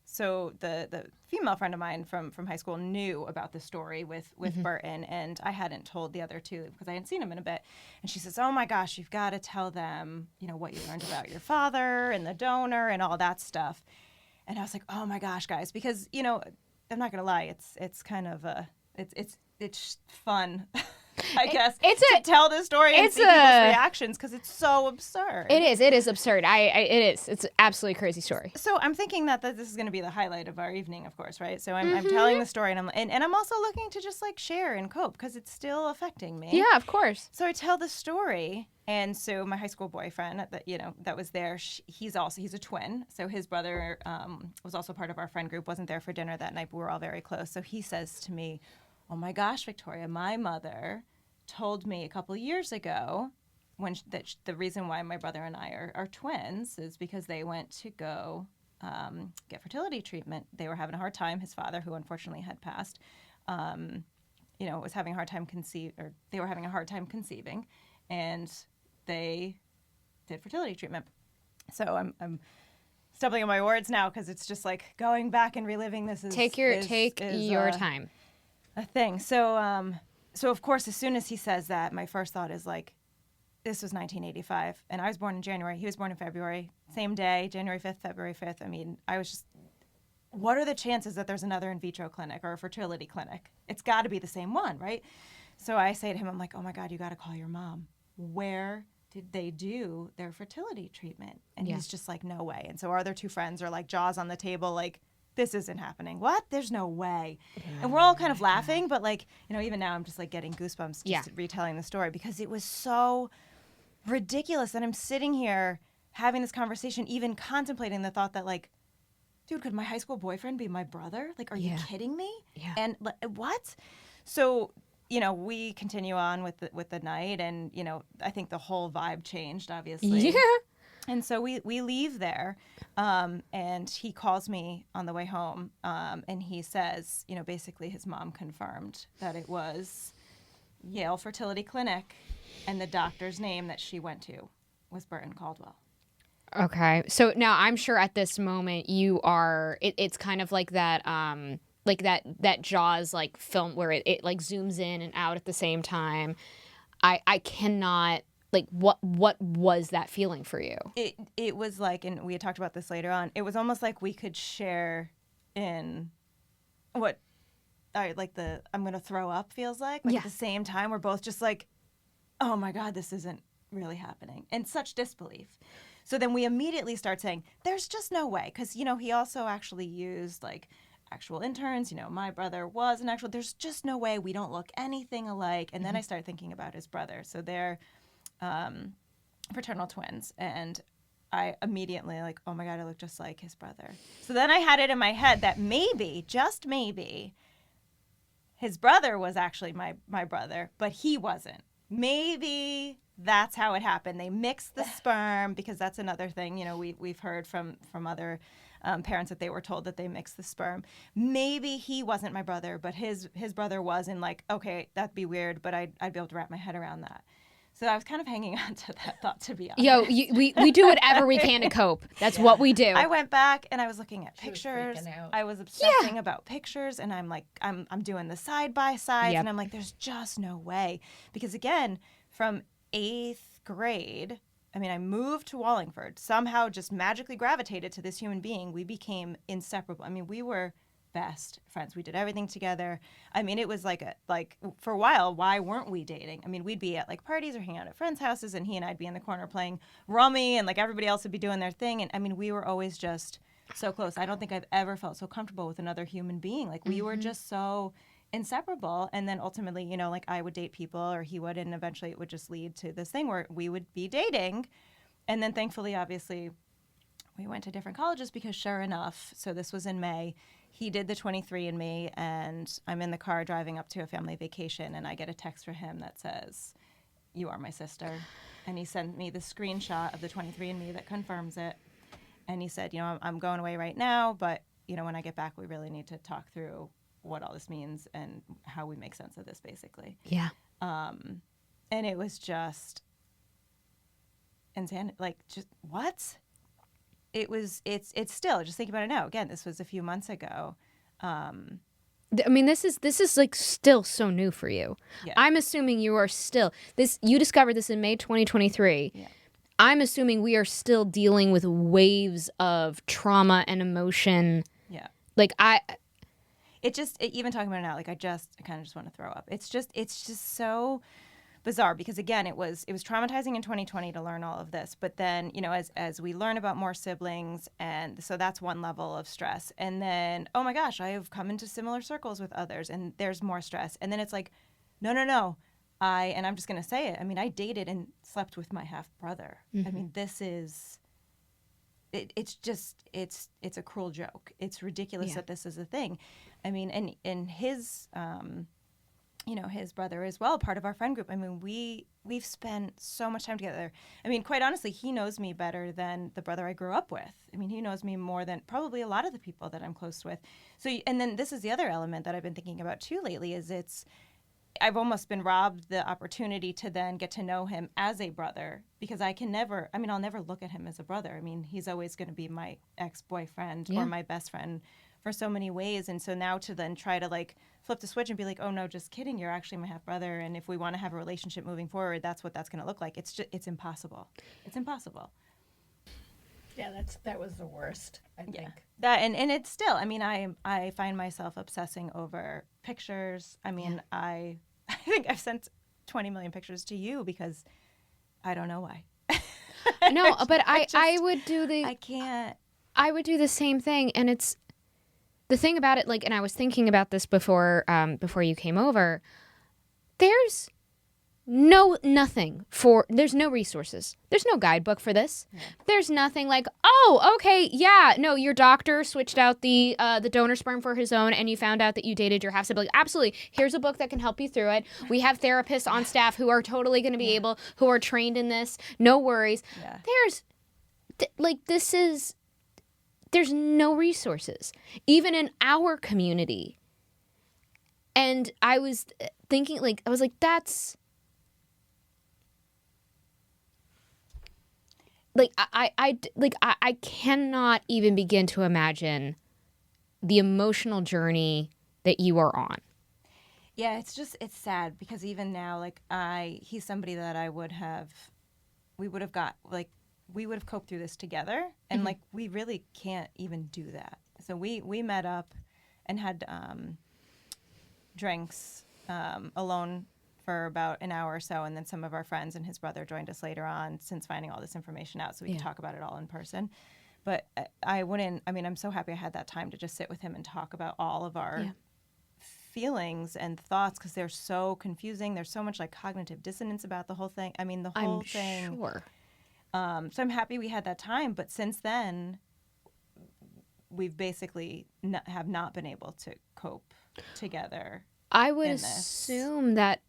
So the female friend of mine from high school knew about the story with Burton, and I hadn't told the other two because I hadn't seen him in a bit. And she says, oh my gosh, you've got to tell them, what you learned about your father and the donor and all that stuff. And I was like, oh my gosh, guys, because, I'm not going to lie, it's kind of it's fun. I guess to tell the story and see people's reactions, because it's so absurd. It is absurd. It's an absolutely crazy story. So I'm thinking that this is going to be the highlight of our evening, of course, right? So I'm telling the story, and I'm also looking to just like share and cope, because it's still affecting me. Yeah, of course. So I tell the story, and so my high school boyfriend that was there, he's a twin, so his brother was also part of our friend group, wasn't there for dinner that night, but we were all very close. So he says to me, oh my gosh, Victoria, my mother told me a couple years ago the reason why my brother and I are twins is because they went to go get fertility treatment. They were having a hard time. His father, who unfortunately had passed, was having a hard time they were having a hard time conceiving, and they did fertility treatment. So I'm stumbling on my words now because it's just like going back and reliving this. Take your time. A thing. So of course, as soon as he says that, my first thought is like, this was 1985, and I was born in January. He was born in February, same day, January 5th, February 5th. I mean, I was just, what are the chances that there's another in vitro clinic or a fertility clinic? It's got to be the same one, right? So I say to him, I'm like, oh my God, you got to call your mom. Where did they do their fertility treatment? And he's just like, no way. And so our other two friends are like jaws on the table, like, this isn't happening. What? There's no way. And we're all kind of laughing, but like, even now I'm just like getting goosebumps just retelling the story because it was so ridiculous that I'm sitting here having this conversation, even contemplating the thought that like, dude, could my high school boyfriend be my brother? Like, are you kidding me? Yeah. And what? So, we continue on with the night, and I think the whole vibe changed, obviously. Yeah. And so we leave there, and he calls me on the way home, and he says, basically his mom confirmed that it was Yale Fertility Clinic, and the doctor's name that she went to was Burton Caldwell. Okay. So now I'm sure at this moment you are, it's kind of like that, that Jaws like film where it like zooms in and out at the same time. I cannot, like, what was that feeling for you? It was like, and we had talked about this later on, it was almost like we could share in what I'm going to throw up feels like. At the same time, we're both just like, oh my God, this isn't really happening. And such disbelief. So then we immediately start saying, there's just no way. Because, he also actually used like actual interns. My brother was an actual, there's just no way we don't look anything alike. And then I start thinking about his brother. So they're fraternal twins. And I immediately like, oh my God, I look just like his brother. So then I had it in my head that maybe, just maybe, his brother was actually my brother, but he wasn't. Maybe that's how it happened. They mixed the sperm, because that's another thing, we've heard from other parents that they were told that they mixed the sperm. Maybe he wasn't my brother, but his brother was, and like, okay, that'd be weird, but I'd be able to wrap my head around that. So I was kind of hanging on to that thought, to be honest. We do whatever we can to cope. That's what we do. I went back and I was looking at She was pictures. freaking out. I was obsessing about pictures, and I'm like, I'm doing the side by sides, Yep. and I'm like, there's just no way. Because again, from 8th grade, I mean, I moved to Wallingford, somehow just magically gravitated to this human being. We became inseparable. I mean, we were best friends. We did everything together. I mean, it was like for a while, why weren't we dating? I mean, we'd be at like parties or hang out at friends' houses, and he and I'd be in the corner playing rummy, and like everybody else would be doing their thing. And I mean, we were always just so close. I don't think I've ever felt so comfortable with another human being. Like we were just so inseparable. And then ultimately, like I would date people or he would, and eventually it would just lead to this thing where we would be dating. And then thankfully, obviously, we went to different colleges because sure enough, so this was in May, he did the 23andMe, and I'm in the car driving up to a family vacation, and I get a text from him that says, "You are my sister." And he sent me the screenshot of the 23andMe that confirms it. And he said, I'm going away right now, but, when I get back, we really need to talk through what all this means and how we make sense of this, basically. Yeah. And it was just insane. Like, just what? It's still, just think about it now. Again, this was a few months ago. I mean, this is like still so new for you. Yeah. I'm assuming you are still you discovered this in May 2023. Yeah. I'm assuming we are still dealing with waves of trauma and emotion. Yeah. Like even talking about it now, like I kind of just want to throw up. It's just so bizarre, because again, it was traumatizing in 2020 to learn all of this, but then as we learn about more siblings, and so that's one level of stress, and then oh my gosh, I have come into similar circles with others, and there's more stress, and then it's like no, and I'm just gonna say it, I mean, I dated and slept with my half brother. I mean, this is it's a cruel joke. It's ridiculous that this is a thing. I mean, and his his brother as well, part of our friend group. I mean, we've spent so much time together. I mean, quite honestly, he knows me better than the brother I grew up with. I mean, he knows me more than probably a lot of the people that I'm close with. So, and then this is the other element that I've been thinking about too lately is I've almost been robbed the opportunity to then get to know him as a brother, because I'll never look at him as a brother. I mean, he's always going to be my ex-boyfriend or my best friend for so many ways. And so now to then try to like flip the switch and be like, oh no, just kidding, you're actually my half brother, and if we want to have a relationship moving forward, that's what that's going to look like. It's impossible. It's impossible. Yeah, that was the worst, I think. That and it's still, I mean, I find myself obsessing over pictures. I mean, I think I've sent 20 million pictures to you because I don't know why. No, but I would do the... I can't. I would do the same thing, and it's... The thing about it, like, and I was thinking about this before you came over, there's there's no resources. There's no guidebook for this. Yeah. There's nothing like, oh, okay, yeah, no, your doctor switched out the donor sperm for his own, and you found out that you dated your half sibling. Absolutely. Here's a book that can help you through it. We have therapists on staff who are totally going to be able, who are trained in this. No worries. Yeah. There's no resources, even in our community. And I was thinking, that's... I cannot even begin to imagine the emotional journey that you are on. Yeah, it's sad because even now, like he's somebody that we would have coped through this together, and like we really can't even do that. So we met up and had drinks alone for about an hour or so, and then some of our friends and his brother joined us later on since finding all this information out, so we could talk about it all in person. But I'm so happy I had that time to just sit with him and talk about all of our feelings and thoughts, because they're so confusing. There's so much like cognitive dissonance about the whole thing. I mean, the whole thing. I'm sure. So I'm happy we had that time, but since then, we've basically have not been able to cope together. I would assume that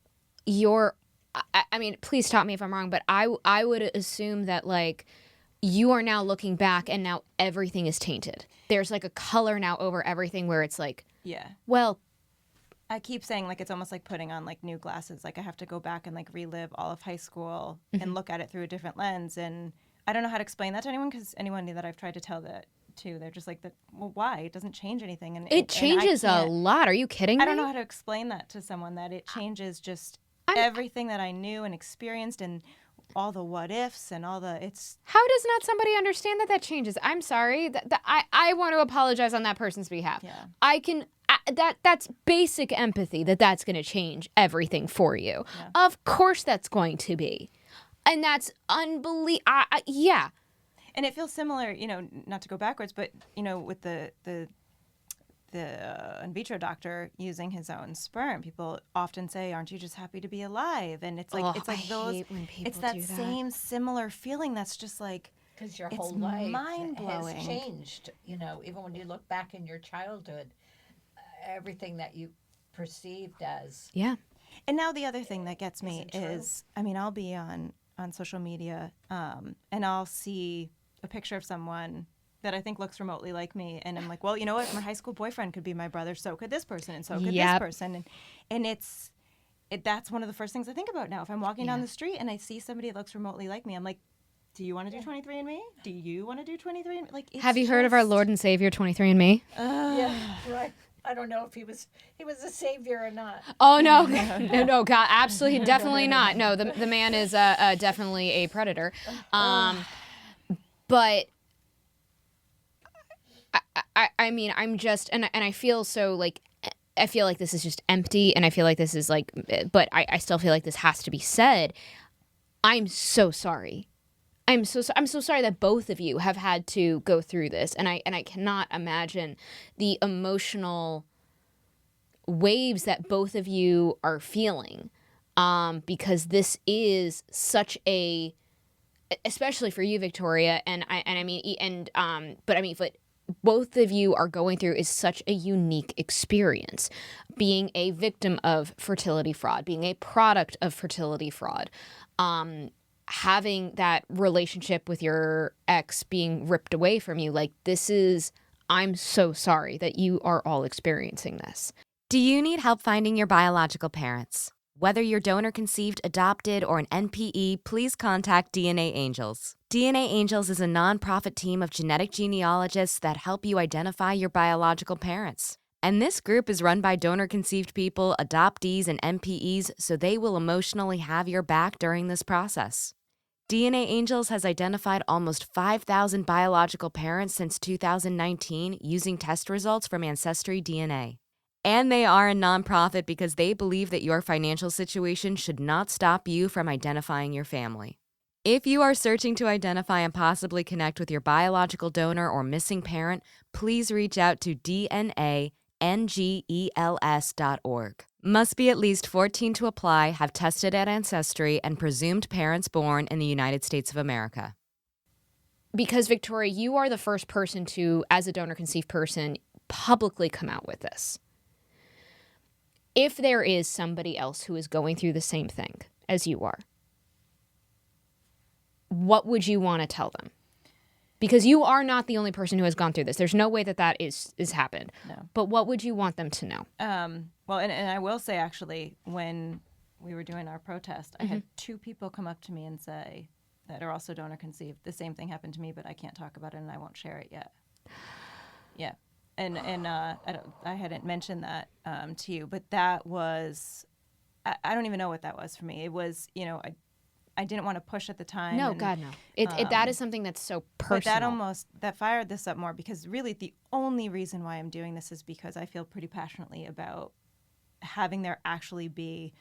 I mean, please stop me if I'm wrong, but I would assume that like you are now looking back and now everything is tainted. There's like a color now over everything where it's like, well, I keep saying like it's almost like putting on like new glasses. Like I have to go back and like relive all of high school and look at it through a different lens. And I don't know how to explain that to anyone, because anyone that I've tried to tell that to, they're just like, well, why? It doesn't change anything. And it changes a lot. Are you kidding me? I don't know how to explain that to someone, that it changes just everything that I knew and experienced, and all the what ifs and all the How does not somebody understand that changes? I'm sorry. I want to apologize on that person's behalf. Yeah. That's basic empathy, that's going to change everything for you. Yeah. Of course that's going to be. And that's unbelievable. Yeah. And it feels similar, not to go backwards, but, with the in vitro doctor using his own sperm, people often say, aren't you just happy to be alive? And it's like, it's that same similar feeling that's just like, because your whole life mind-blowing. Has changed, even when you look back in your childhood, everything that you perceived as. Yeah. And now the other thing that gets me is, I'll be on social media and I'll see a picture of someone that I think looks remotely like me, and I'm like, well, you know what? My high school boyfriend could be my brother, so could this person, and so could this person. And that's one of the first things I think about now. If I'm walking down the street and I see somebody that looks remotely like me, I'm like, do you want to do 23andMe? Do you want to do 23andMe? Like, have you heard of our Lord and Savior 23andMe? Yeah, right. I don't know if he was a savior or not. Oh no, no, God, absolutely, definitely not. No, the man is definitely a predator. But I mean, I'm just, and I feel so like, I feel like this is just empty, and I feel like this is like, but I still feel like this has to be said. I'm so sorry. I'm so sorry that both of you have had to go through this, and I cannot imagine the emotional waves that both of you are feeling, because this is such a, especially for you, Victoria, but both of you are going through is such a unique experience. Being a victim of fertility fraud, being a product of fertility fraud, having that relationship with your ex being ripped away from you. Like, I'm so sorry that you are all experiencing this. Do you need help finding your biological parents? Whether you're donor conceived, adopted, or an NPE, please contact DNA Angels. DNA Angels is a nonprofit team of genetic genealogists that help you identify your biological parents. And this group is run by donor conceived people, adoptees, and NPEs, so they will emotionally have your back during this process. DNA Angels has identified almost 5,000 biological parents since 2019 using test results from Ancestry DNA. And they are a nonprofit because they believe that your financial situation should not stop you from identifying your family. If you are searching to identify and possibly connect with your biological donor or missing parent, please reach out to dnangels.org. Must be at least 14 to apply, have tested at Ancestry, and presumed parents born in the United States of America. Because, Victoria, you are the first person to, as a donor-conceived person, publicly come out with this. If there is somebody else who is going through the same thing as you are, what would you want to tell them? Because you are not the only person who has gone through this. There's no way that is happened. No. But what would you want them to know? Well, and I will say, actually, when we were doing our protest, I had 2 people come up to me and say that are also donor conceived. The same thing happened to me, but I can't talk about it and I won't share it yet. Yeah. And I hadn't mentioned that to you, but that was, I don't even know what that was for me. It was, I didn't want to push at the time. No, God, no. That is something that's so personal. But that fired this up more, because really the only reason why I'm doing this is because I feel pretty passionately about having there actually be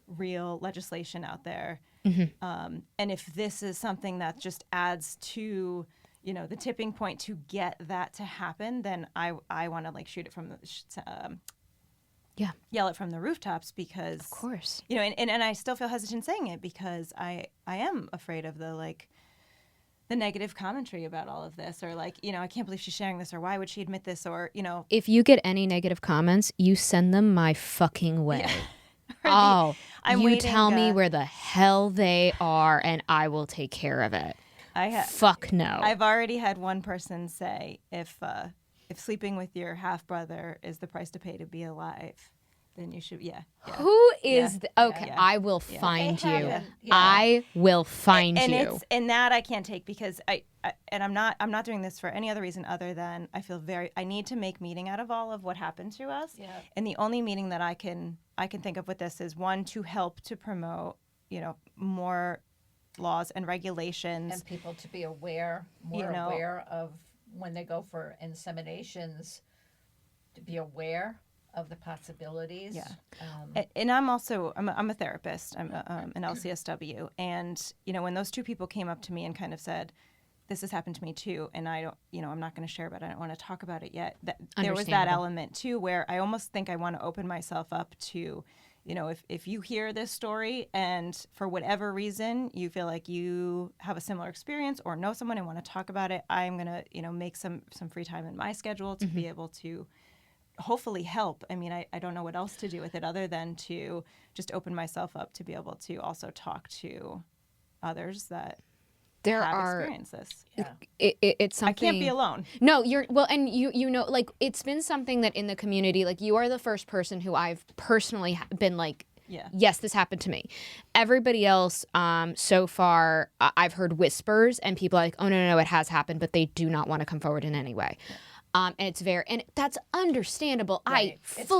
real legislation out there. And if this is something that just adds to, the tipping point to get that to happen, then I want to shoot it from the, yell it from the rooftops, because, of course, and I still feel hesitant saying it because I am afraid of the negative commentary about all of this, or I can't believe she's sharing this, or why would she admit this, or If you get any negative comments, you send them my fucking way. Yeah. You tell me where the hell they are, and I will take care of it. Fuck no. I've already had one person say, if sleeping with your half brother is the price to pay to be alive, then you should. Who is okay? I will find you. I will find you. And that I can't take, because I'm not doing this for any other reason other than I feel I need to make meaning out of all of what happened to us. Yeah. And the only meaning that I can think of with this is, one, to help to promote more laws and regulations, and people to be aware of when they go for inseminations, to be aware of the possibilities. Yeah. And I'm a therapist. I'm an LCSW, and when those 2 people came up to me and kind of said, "This has happened to me too," and I don't, I'm not going to share about it. I don't want to talk about it yet. There was that element too, where I almost think I want to open myself up to, if you hear this story and for whatever reason you feel like you have a similar experience or know someone and want to talk about it, I'm going to, make some free time in my schedule to be able to hopefully help. I mean, I don't know what else to do with it other than to just open myself up to be able to also talk to others that have experienced this. Yeah. It's something. I can't be alone. No, and it's been something that in the community, you are the first person who I've personally been yes, this happened to me. Everybody else, so far, I've heard whispers, and people are like, oh, no, it has happened, but they do not want to come forward in any way. Yeah. And that's understandable. Right. It's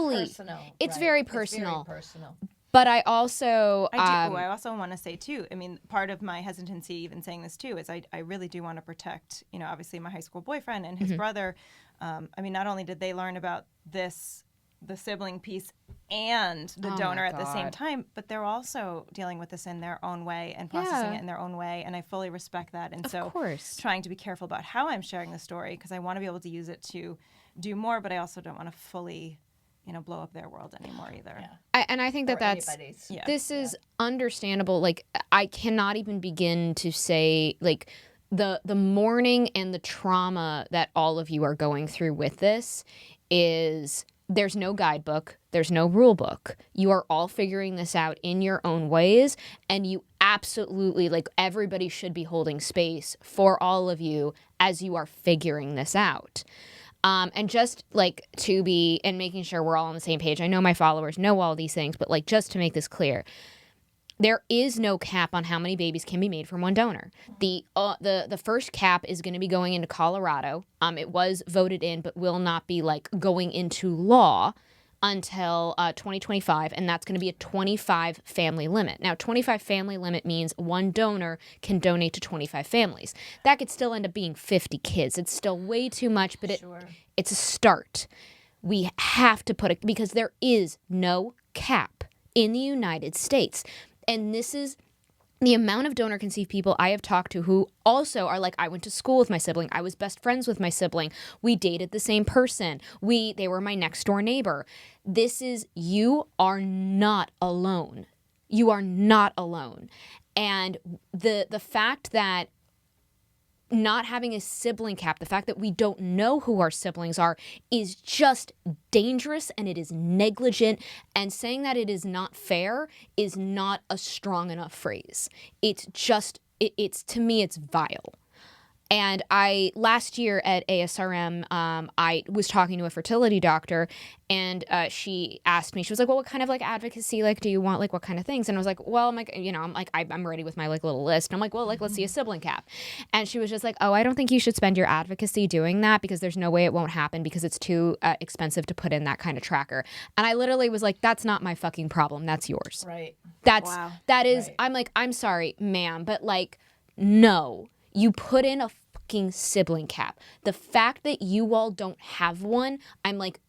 It's very very personal. personal. But I also... I also want to say, too, I mean, part of my hesitancy even saying this, too, is I really do want to protect, obviously my high school boyfriend and his brother. I mean, not only did they learn about this, the sibling piece and the donor at the same time, but they're also dealing with this in their own way and processing it in their own way, and I fully respect that. And of course, trying to be careful about how I'm sharing the story, because I want to be able to use it to do more, but I also don't want to fully... blow up their world anymore either. Yeah. I think this is understandable. I cannot even begin to say, the mourning and the trauma that all of you are going through with this is there's no guidebook, there's no rule book. You are all figuring this out in your own ways, and you absolutely, like, everybody should be holding space for all of you as you are figuring this out. And just like to be, and making sure we're all on the same page. I know my followers know all these things, but like just to make this clear, there is no cap on how many babies can be made from one donor. The first cap is going to be going into Colorado. It was voted in, but will not be like going into law until 2025, and that's going to be a 25 family limit. Now, 25 family limit means one donor can donate to 25 families. That could still end up being 50 kids. It's still way too much, but it's a start. We have to put it, because there is no cap in the United States. And this is the amount of donor-conceived people I have talked to who also are like, I went to school with my sibling. I was best friends with my sibling. We dated the same person. They were my next door neighbor. You are not alone. You are not alone. And the fact that not having a sibling cap, the fact that we don't know who our siblings are, is just dangerous, and it is negligent. And saying that it is not fair is not a strong enough phrase. It's just, to me, it's vile. And last year at ASRM, I was talking to a fertility doctor, and she asked me, she was like, well, what kind of like advocacy, like, do you want, like, what kind of things? And I was like, well, I'm ready with my like little list. And I'm like, well, like, let's see a sibling cap. And she was just like, oh, I don't think you should spend your advocacy doing that, because there's no way it won't happen, because it's too expensive to put in that kind of tracker. And I literally was like, that's not my fucking problem. That's yours. Right. That is, Right. I'm like, I'm sorry, ma'am, but like, no, you put in a fucking sibling cap. The fact that you all don't have one, I'm like,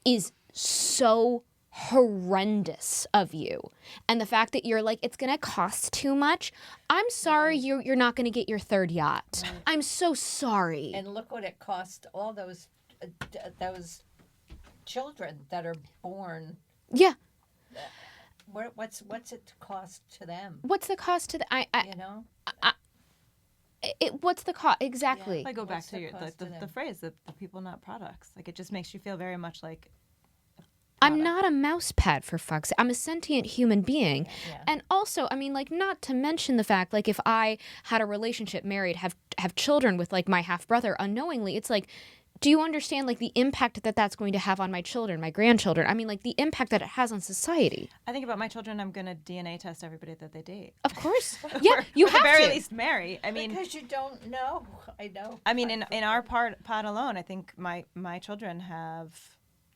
is so horrendous of you. And the fact that you're like, it's gonna cost too much. I'm sorry, you're not gonna get your third yacht. Right. I'm so sorry. And look what it cost all those children that are born. Yeah. What's it cost to them? What's the cost to what's the cost exactly? Yeah. I go back to the phrase that the people, not products. Like, it just makes you feel very much like I'm not a mouse pad, for fuck's sake. I'm a sentient human being. Yeah. And also, I mean, like, not to mention the fact, like, if I had a relationship, married, have children with like my half brother unknowingly, it's like, do you understand, like, the impact that that's going to have on my children, my grandchildren? I mean, like, the impact that it has on society. I think about my children, I'm going to DNA test everybody that they date. Of course. Yeah, you have to. At the very least marry. I mean, because you don't know. I know. I mean, in our pod alone, I think my children have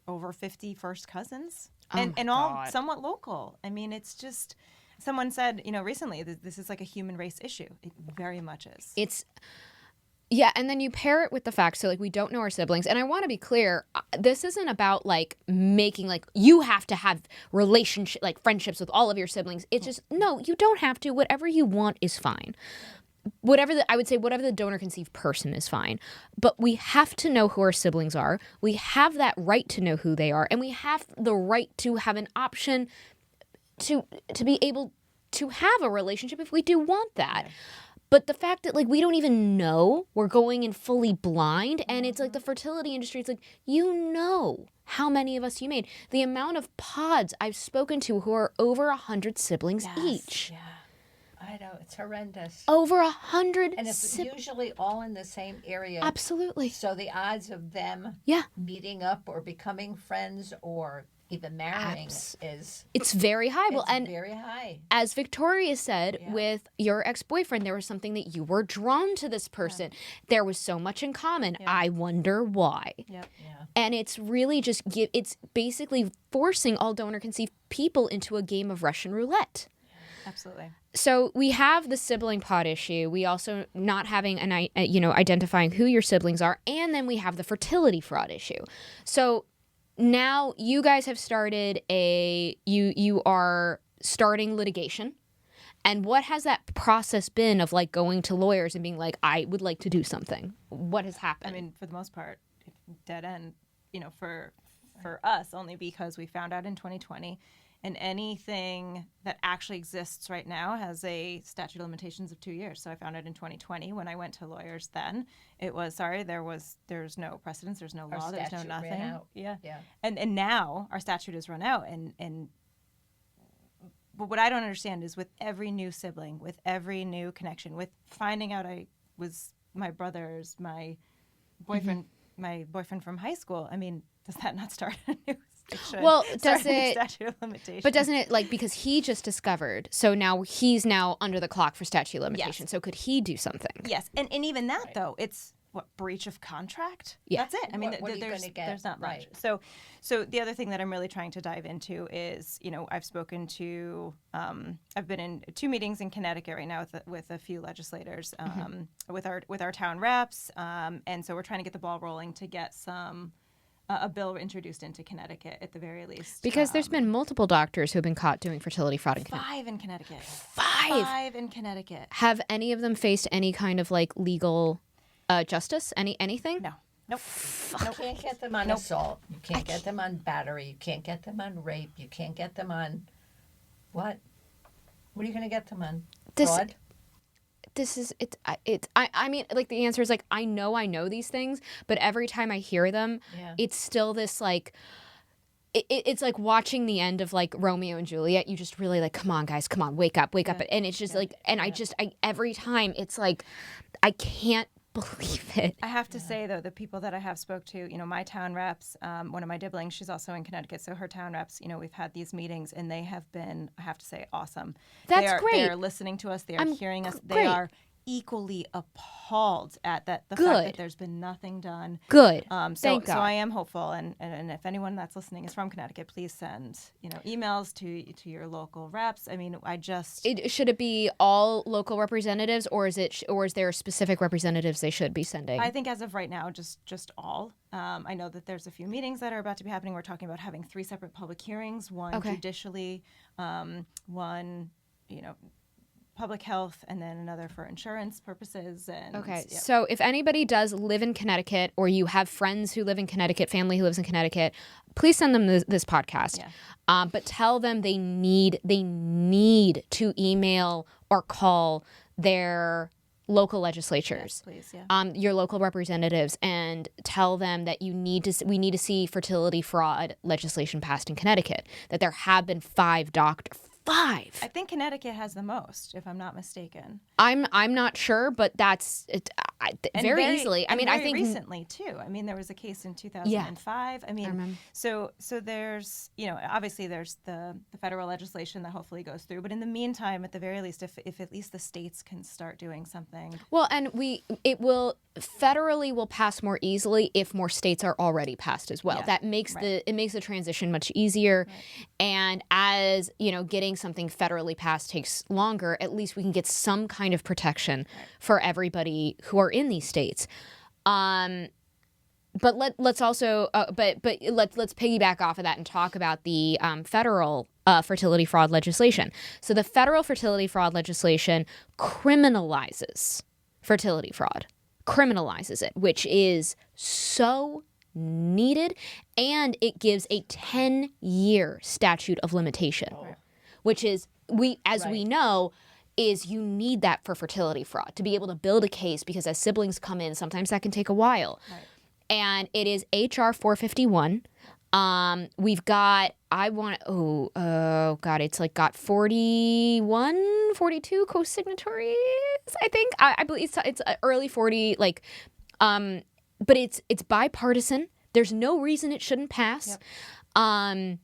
over 50 first cousins, and all somewhat local. I mean, it's just, someone said, recently, this is like a human race issue. It very much is. Yeah, and then you pair it with the fact, so, like, we don't know our siblings. And I want to be clear, this isn't about, like, making, like, you have to have friendships with all of your siblings. It's just, no, you don't have to. Whatever you want is fine. Whatever the donor-conceived person is fine. But we have to know who our siblings are. We have that right to know who they are. And we have the right to have an option to be able to have a relationship if we do want that. Yeah. But the fact that, like, we don't even know, we're going in fully blind, and it's like the fertility industry, it's like, how many of us you made. The amount of pods I've spoken to who are over 100 siblings each. Yeah, I know, it's horrendous. Over 100 And it's usually all in the same area. Absolutely. So the odds of them meeting up or becoming friends or even marrying it's very high. Very high. As Victoria said, with your ex-boyfriend, there was something that you were drawn to this person. Yeah. There was so much in common. Yeah. I wonder why. Yeah. And it's really just it's basically forcing all donor-conceived people into a game of Russian roulette. Absolutely. So we have the sibling pod issue. We also not having identifying who your siblings are, and then we have the fertility fraud issue. So now you guys have started you are starting litigation. And what has that process been of, like, going to lawyers and being like, I would like to do something? What has happened? I mean, for the most part, dead end, for us, only because we found out in 2020. And anything that actually exists right now has a statute of limitations of 2 years. So I found it in 2020 when I went to lawyers then. It was, there's no precedence, there's no law, there's no statute ran nothing. out. Yeah. Yeah. And now our statute has run out. But what I don't understand is with every new sibling, with every new connection, with finding out I was my boyfriend from high school, I mean, does that not start a new Well, does it? Statute of limitations. But doesn't it, like, because he just discovered, so now he's now under the clock for statute of limitations. Yes. So could he do something? Yes, and even that though, it's what, breach of contract. Yeah. That's it. I mean, What are you gonna get? there's not much. Right. So the other thing that I'm really trying to dive into is, I've spoken to, I've been in 2 meetings in Connecticut right now with a few legislators, with our town reps, and so we're trying to get the ball rolling to get a bill introduced into Connecticut at the very least. Because there's been multiple doctors who have been caught doing fertility fraud in Connecticut. 5 in Connecticut. 5 in Connecticut. Have any of them faced any kind of like legal justice? Anything? No. Nope. You can't get them on assault. You can't get them on battery. You can't get them on rape. You can't get them on what? What are you going to get them on? Fraud? This is I mean, like, the answer is like, I know these things, but every time I hear them, it's still this like it's like watching the end of like Romeo and Juliet. You just really like, come on guys, come on, wake up, and it's just like, and I every time it's like, I can't believe it. I have to say though, the people that I have spoke to, my town reps, one of my siblings, she's also in Connecticut, so her town reps, we've had these meetings and they have been, I have to say, awesome. That's great. They are listening to us. They are hearing us. They great. are equally appalled at the fact Good. that there's been nothing done. Good. So Thank God. I am hopeful, and if anyone that's listening is from Connecticut, please send emails to your local reps. I mean, Should it be all local representatives, or is there specific representatives they should be sending? I think as of right now, just all. I know that there's a few meetings that are about to be happening. We're talking about having 3 separate public hearings, one judicially, one, public health, and then another for insurance purposes. So if anybody does live in Connecticut, or you have friends who live in Connecticut, family who lives in Connecticut, please send them this podcast. Yeah. But tell them they need to email or call their local legislatures, yes, please, your local representatives, and tell them that we need to see fertility fraud legislation passed in Connecticut. That there have been 5 doctors. 5. I think Connecticut has the most, if I'm not mistaken. I'm not sure, but that's it. Very easily. I mean, I think recently too. I mean, there was a case in 2005. I mean, remember. So there's obviously there's the federal legislation that hopefully goes through, but in the meantime, at the very least, if at least the states can start doing something. Well, and it will federally will pass more easily if more states are already passed as well. Yeah. That makes the transition much easier. Right. And as getting something federally passed takes longer, at least we can get some kind of protection for everybody who are in these states. But let's also let's piggyback off of that and talk about the federal fertility fraud legislation. So the federal fertility fraud legislation criminalizes fertility fraud. Criminalizes it, which is so needed, and it gives a 10-year statute of limitation, which is we know is you need that for fertility fraud to be able to build a case, because as siblings come in, sometimes that can take a while. Right. And it is HR 451. We've got, it's like got 41, 42 co-signatories, I think. I believe it's early 40, but it's bipartisan. There's no reason it shouldn't pass. Yep.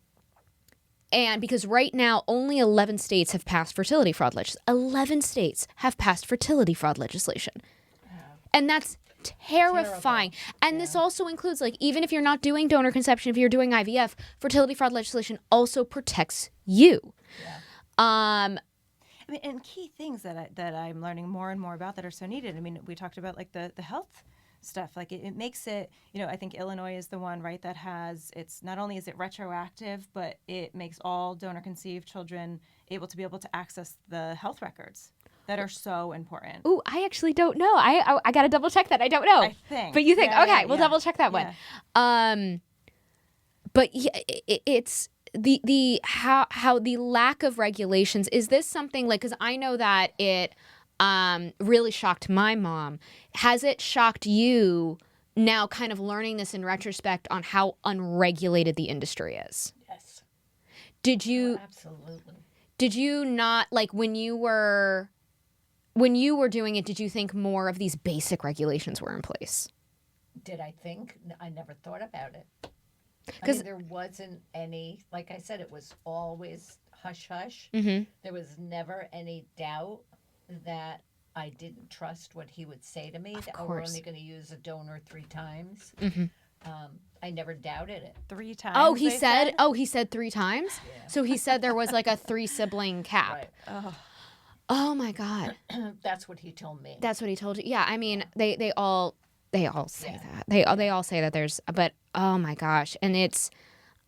And because right now only 11 states have passed fertility fraud legislation. 11 states have passed fertility fraud legislation. And that's terrifying. And this also includes, like, even if you're not doing donor conception, if you're doing IVF, fertility fraud legislation also protects you. Yeah. I mean, and key things that I'm learning more and more about that are so needed. I mean, we talked about like the health stuff. Like it makes it, I think Illinois is the one, right, that has, it's not only is it retroactive, but it makes all donor conceived children able to access the health records that are so important. Ooh, I actually don't know. I got to double check that. I don't know. I think. But you think, we'll double check that one. But yeah, it's the how the lack of regulations, is this something like, because I know that it really shocked my mom. Has it shocked you now, kind of learning this in retrospect on how unregulated the industry is? Yes. Did you Absolutely. did you not, like, when you were doing it, did you think more of these basic regulations were in place? Did I think? I never thought about it. I 'Cause- mean, there wasn't any, like I said, it was always hush hush. Mm-hmm. There was never any doubt that I didn't trust what he would say to me. That, oh, we're course. only going to use a donor 3 times. Mm-hmm. I never doubted it. 3 times. Oh, he they said. Oh, he said 3 times. Yeah. So he said there was like a 3-sibling cap. Right. Oh, Oh my God, That's what he told me. that's what he told you. Yeah, I mean, they all say Yeah. that. They all say that there's, but oh my gosh, and it's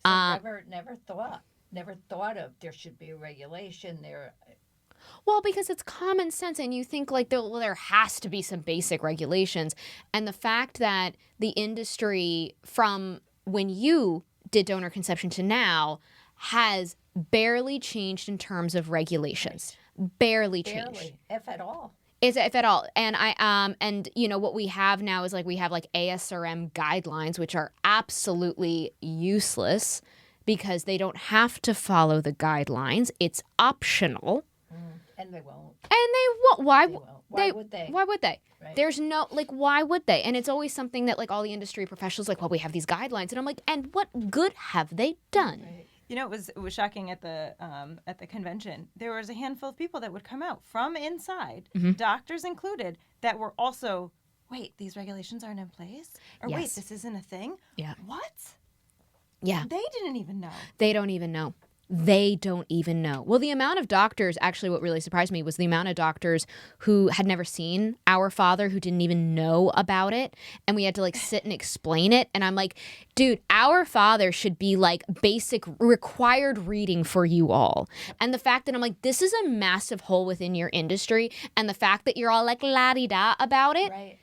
So never thought of there should be a regulation there. well, because it's common sense, and you think like there has to be some basic regulations, and the fact that the industry from when you did donor conception to now has barely changed in terms of regulations. Barely changed. Barely, if at all. Is if at all. And and you know what we have now is like we have like ASRM guidelines, which are absolutely useless because they don't have to follow the guidelines. It's optional. And they won't. And they won't. Why? They won't. Why would they? Why would they? Right. There's no, like, why would they? And it's always something that like all the industry professionals like, well, we have these guidelines, and I'm like, and what good have they done? Right. you know, it was shocking at the convention. There was a handful of people that would come out from inside, doctors included, that were also, wait, these regulations aren't in place, or wait, Yes. this isn't a thing. Yeah. What? Yeah. They didn't even know. They don't even know. They don't even know. Well, the amount of doctors, actually what really surprised me was the amount of doctors who had never seen our father, who didn't even know about it. And we had to like sit and explain it. And I'm like, dude, our father should be like basic required reading for you all. And the fact that I'm like, this is a massive hole within your industry. And the fact that you're all like la-di-da about it. Right.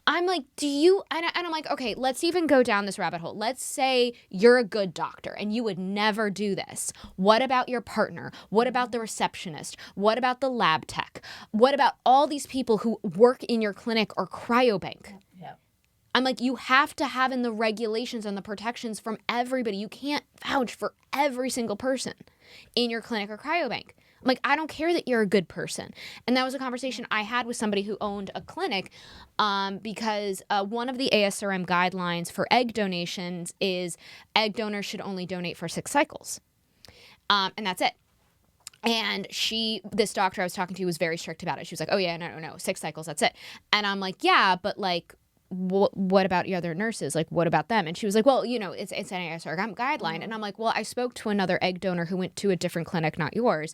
I'm like, do you, and I'm like, okay, let's even go down this rabbit hole. Let's say you're a good doctor and you would never do this. What about your partner? What about the receptionist? What about the lab tech? What about all these people who work in your clinic or cryobank? Yeah. I'm like, you have to have in the regulations and the protections from everybody. You can't vouch for every single person in your clinic or cryobank. I'm like, I don't care that you're a good person. And that was a conversation I had with somebody who owned a clinic because one of the ASRM guidelines for egg donations is egg donors should only donate for 6 cycles. And that's it. And this doctor I was talking to was very strict about it. She was like, oh yeah, no, 6 cycles, that's it. And I'm like, yeah, but like, what about your other nurses? Like, what about them? And she was like, well, you know, it's an ASRM guideline. And I'm like, well, I spoke to another egg donor who went to a different clinic, not yours.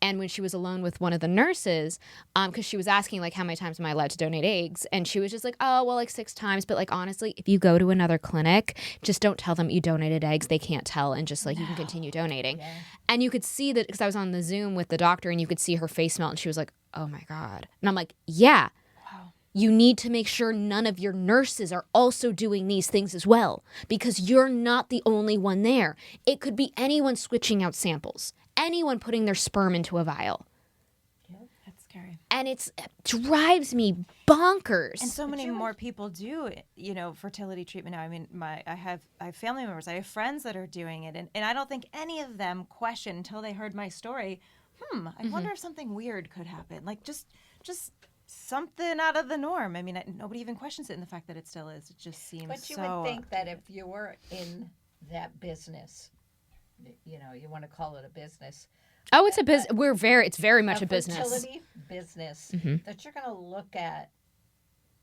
And when she was alone with one of the nurses, because she was asking, like, how many times am I allowed to donate eggs? And she was just like, oh, well, like 6 times. But like, honestly, if you go to another clinic, just don't tell them you donated eggs. They can't tell. And just like, you can continue donating. Yeah. And you could see that, because I was on the Zoom with the doctor, and you could see her face melt. And she was like, oh my God. And I'm like, yeah. You need to make sure none of your nurses are also doing these things as well, because you're not the only one there. It could be anyone switching out samples, anyone putting their sperm into a vial. That's scary. And it drives me bonkers. And so many more people do, you know, fertility treatment now. I mean, I have family members, I have friends that are doing it, and I don't think any of them questioned until they heard my story. I wonder if something weird could happen, like just something out of the norm. I mean, nobody even questions it, and the fact that it still is, it just seems But you so. would think that if you were in that business, you know, you want to call it a business. Oh, it's a business. It's very much a business. Fertility business, that you're going to look at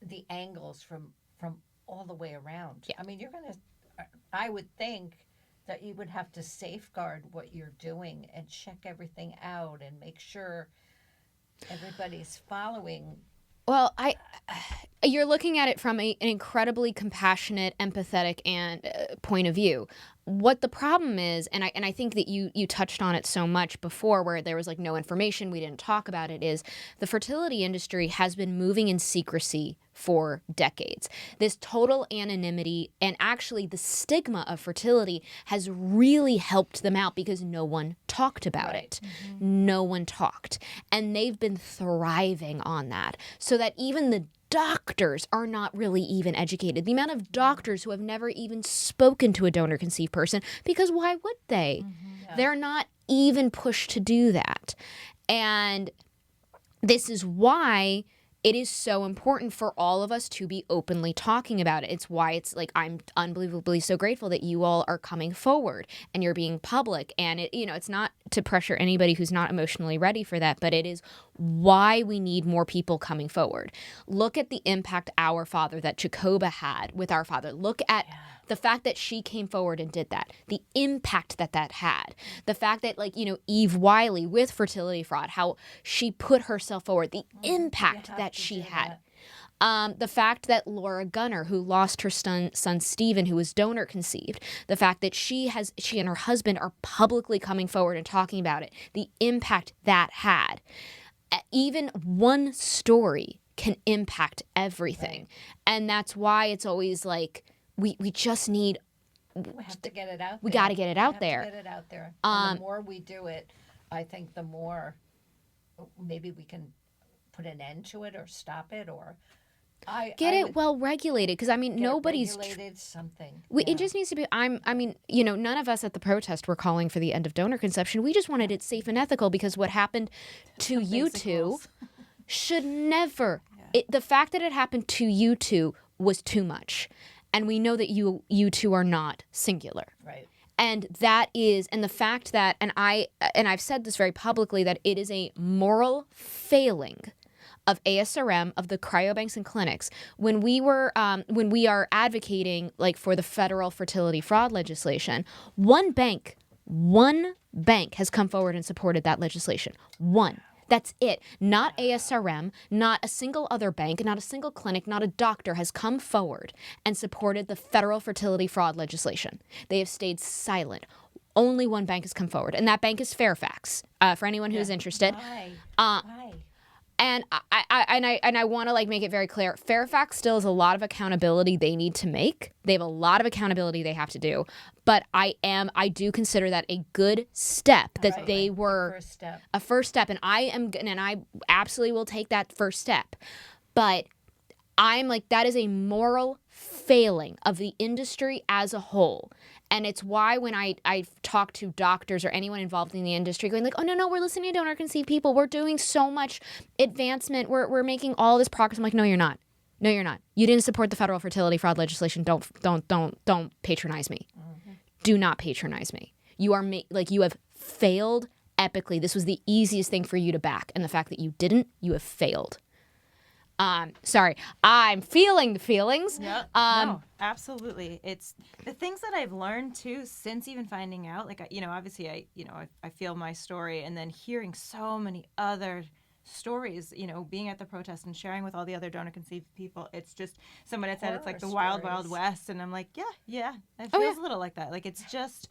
the angles from all the way around. Yeah. I mean, I would think that you would have to safeguard what you're doing and check everything out and make sure everybody's following. Well, you're looking at it from an incredibly compassionate, empathetic, and point of view. what the problem is, and I think that you touched on it so much before, where there was like no information, we didn't talk about it, is the fertility industry has been moving in secrecy for decades. This total anonymity and actually the stigma of fertility has really helped them out because no one talked about it. No one talked. And they've been thriving on that, so that even the doctors are not really even educated. The amount of doctors who have never even spoken to a donor-conceived person, because why would they? They're not even pushed to do that. And this is why it is so important for all of us to be openly talking about it. It's why it's like I'm unbelievably so grateful that you all are coming forward and you're being public. And it, it's not to pressure anybody who's not emotionally ready for that, but it is why we need more people coming forward. Look at the impact our father, that Jacoba had with our father. Look at the fact that she came forward and did that, the impact that had, the fact that Eve Wiley with Fertility Fraud, how she put herself forward, the impact that she had. The fact that Laura Gunner, who lost her son Stephen, who was donor conceived, the fact that she and her husband are publicly coming forward and talking about it, the impact that had. Even one story can impact everything. Right. And that's why it's always like, we just need. We have to get it out. We got to get it out there. Get it out there. And the more we do it, I think the more maybe we can put an end to it or stop it, or get it well regulated. Because nobody's regulated something. It just needs to be. None of us at the protest were calling for the end of donor conception. We just wanted it safe and ethical, because what happened to you two should never. Yeah. The fact that it happened to you two was too much. And we know that you two are not singular. Right. And that is, and the fact that, and I've said this very publicly, that it is a moral failing of ASRM, of the cryobanks and clinics, when we are advocating for the federal fertility fraud legislation. One bank has come forward and supported that legislation. One. That's it. Not ASRM, not a single other bank, not a single clinic, not a doctor has come forward and supported the federal fertility fraud legislation. They have stayed silent. Only one bank has come forward, and that bank is Fairfax. For anyone who's interested. Why? And I want to make it very clear. Fairfax still has a lot of accountability they need to make. They have a lot of accountability they have to do. But I do consider that a good step, that they were a first step, and I absolutely will take that first step. But I'm that is a moral failing of the industry as a whole. And it's why when I talk to doctors or anyone involved in the industry going oh, no, we're listening to donor conceived people. We're doing so much advancement. We're making all this progress. I'm no, you're not. No, you're not. You didn't support the federal fertility fraud legislation. Don't patronize me. Mm-hmm. Do not patronize me. You are you have failed epically. This was the easiest thing for you to back. And the fact that you didn't, you have failed. Sorry, I'm feeling the feelings. Yeah, no, absolutely. It's the things that I've learned too since even finding out. Obviously, I feel my story, and then hearing so many other stories. Being at the protest and sharing with all the other donor conceived people. It's just someone had said it's like the wild, wild west, and I'm like, yeah. It feels a little like that. It's just.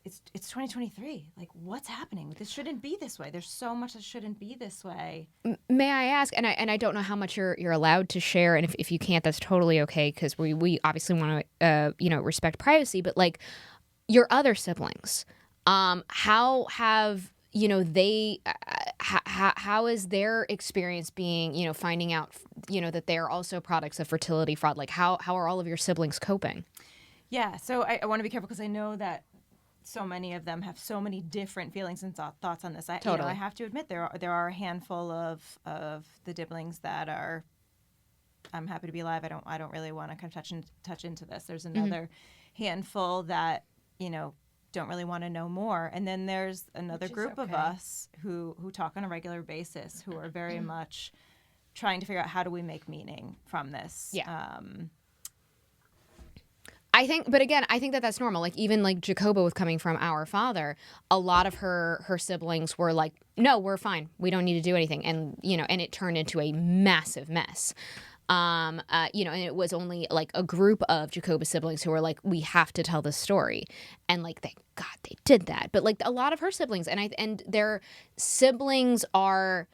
It's 2023. What's happening? This shouldn't be this way. There's so much that shouldn't be this way. May I ask, and I don't know how much you're allowed to share, and if you can't, that's totally okay, because we obviously want to respect privacy. But your other siblings, how have they? How is their experience being finding out that they're also products of fertility fraud? How are all of your siblings coping? Yeah, so I want to be careful, because I know that so many of them have so many different feelings and thoughts on this. I have to admit there are a handful of the Dibblings that are. I'm happy to be alive. I don't really want to kind of touch into this. There's another handful that don't really want to know more, and then there's another group of us who talk on a regular basis, who are very much trying to figure out how do we make meaning from this. Yeah. I think that's normal. Even Jacoba was coming from our father. A lot of her siblings were no, we're fine. We don't need to do anything. And, and it turned into a massive mess. And it was only like a group of Jacobus siblings who were like, we have to tell this story. And like, thank God they did that. But like a lot of her siblings and their siblings are,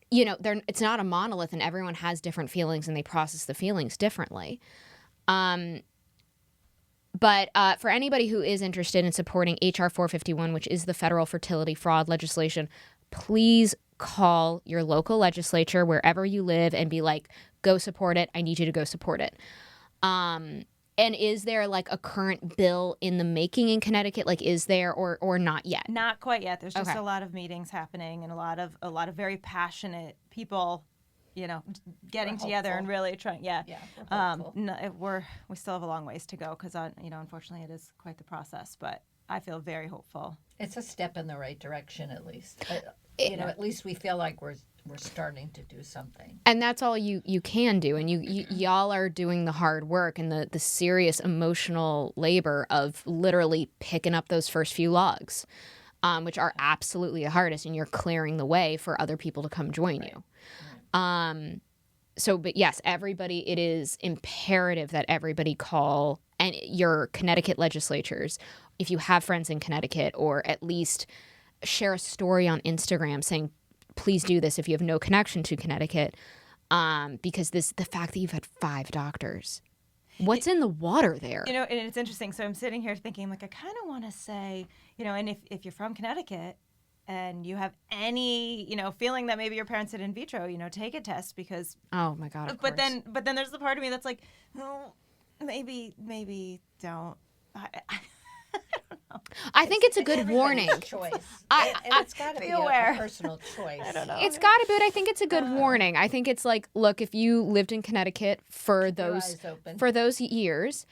it's not a monolith, and everyone has different feelings and they process the feelings differently. But for anybody who is interested in supporting HR 451, which is the federal fertility fraud legislation, please call your local legislature wherever you live and be like, go support it. I need you to go support it. And is there like a current bill in the making in Connecticut? Like, is there or not yet? Not quite yet. There's just Okay. a lot of meetings happening and a lot of very passionate people, getting We're together hopeful. and really trying. Yeah. Yeah, we're hopeful. We still have a long ways to go because unfortunately it is quite the process. But I feel very hopeful. It's a step in the right direction, at least. At least we feel like we're starting to do something. And that's all you can do. And y'all are doing the hard work and the serious emotional labor of literally picking up those first few logs, which are absolutely the hardest. And you're clearing the way for other people to come join you. But yes, everybody, it is imperative that everybody call and your Connecticut legislatures, if you have friends in Connecticut, or at least share a story on Instagram saying, please do this if you have no connection to Connecticut, because the fact that you've had 5 doctors, what's in the water there? And it's interesting. So I'm sitting here thinking, like, I kind of want to say, and if you're from Connecticut and you have any, feeling that maybe your parents did in vitro, take a test because. Oh my God! Of but course. then there's the part of me that's like, oh, maybe don't. I think it's a good everybody's warning. Choice. And it's got to be aware. a personal choice. I don't know. It's got to be, but I think it's a good warning. I think it's like, look, if you lived in Connecticut for Keep your eyes open. those years,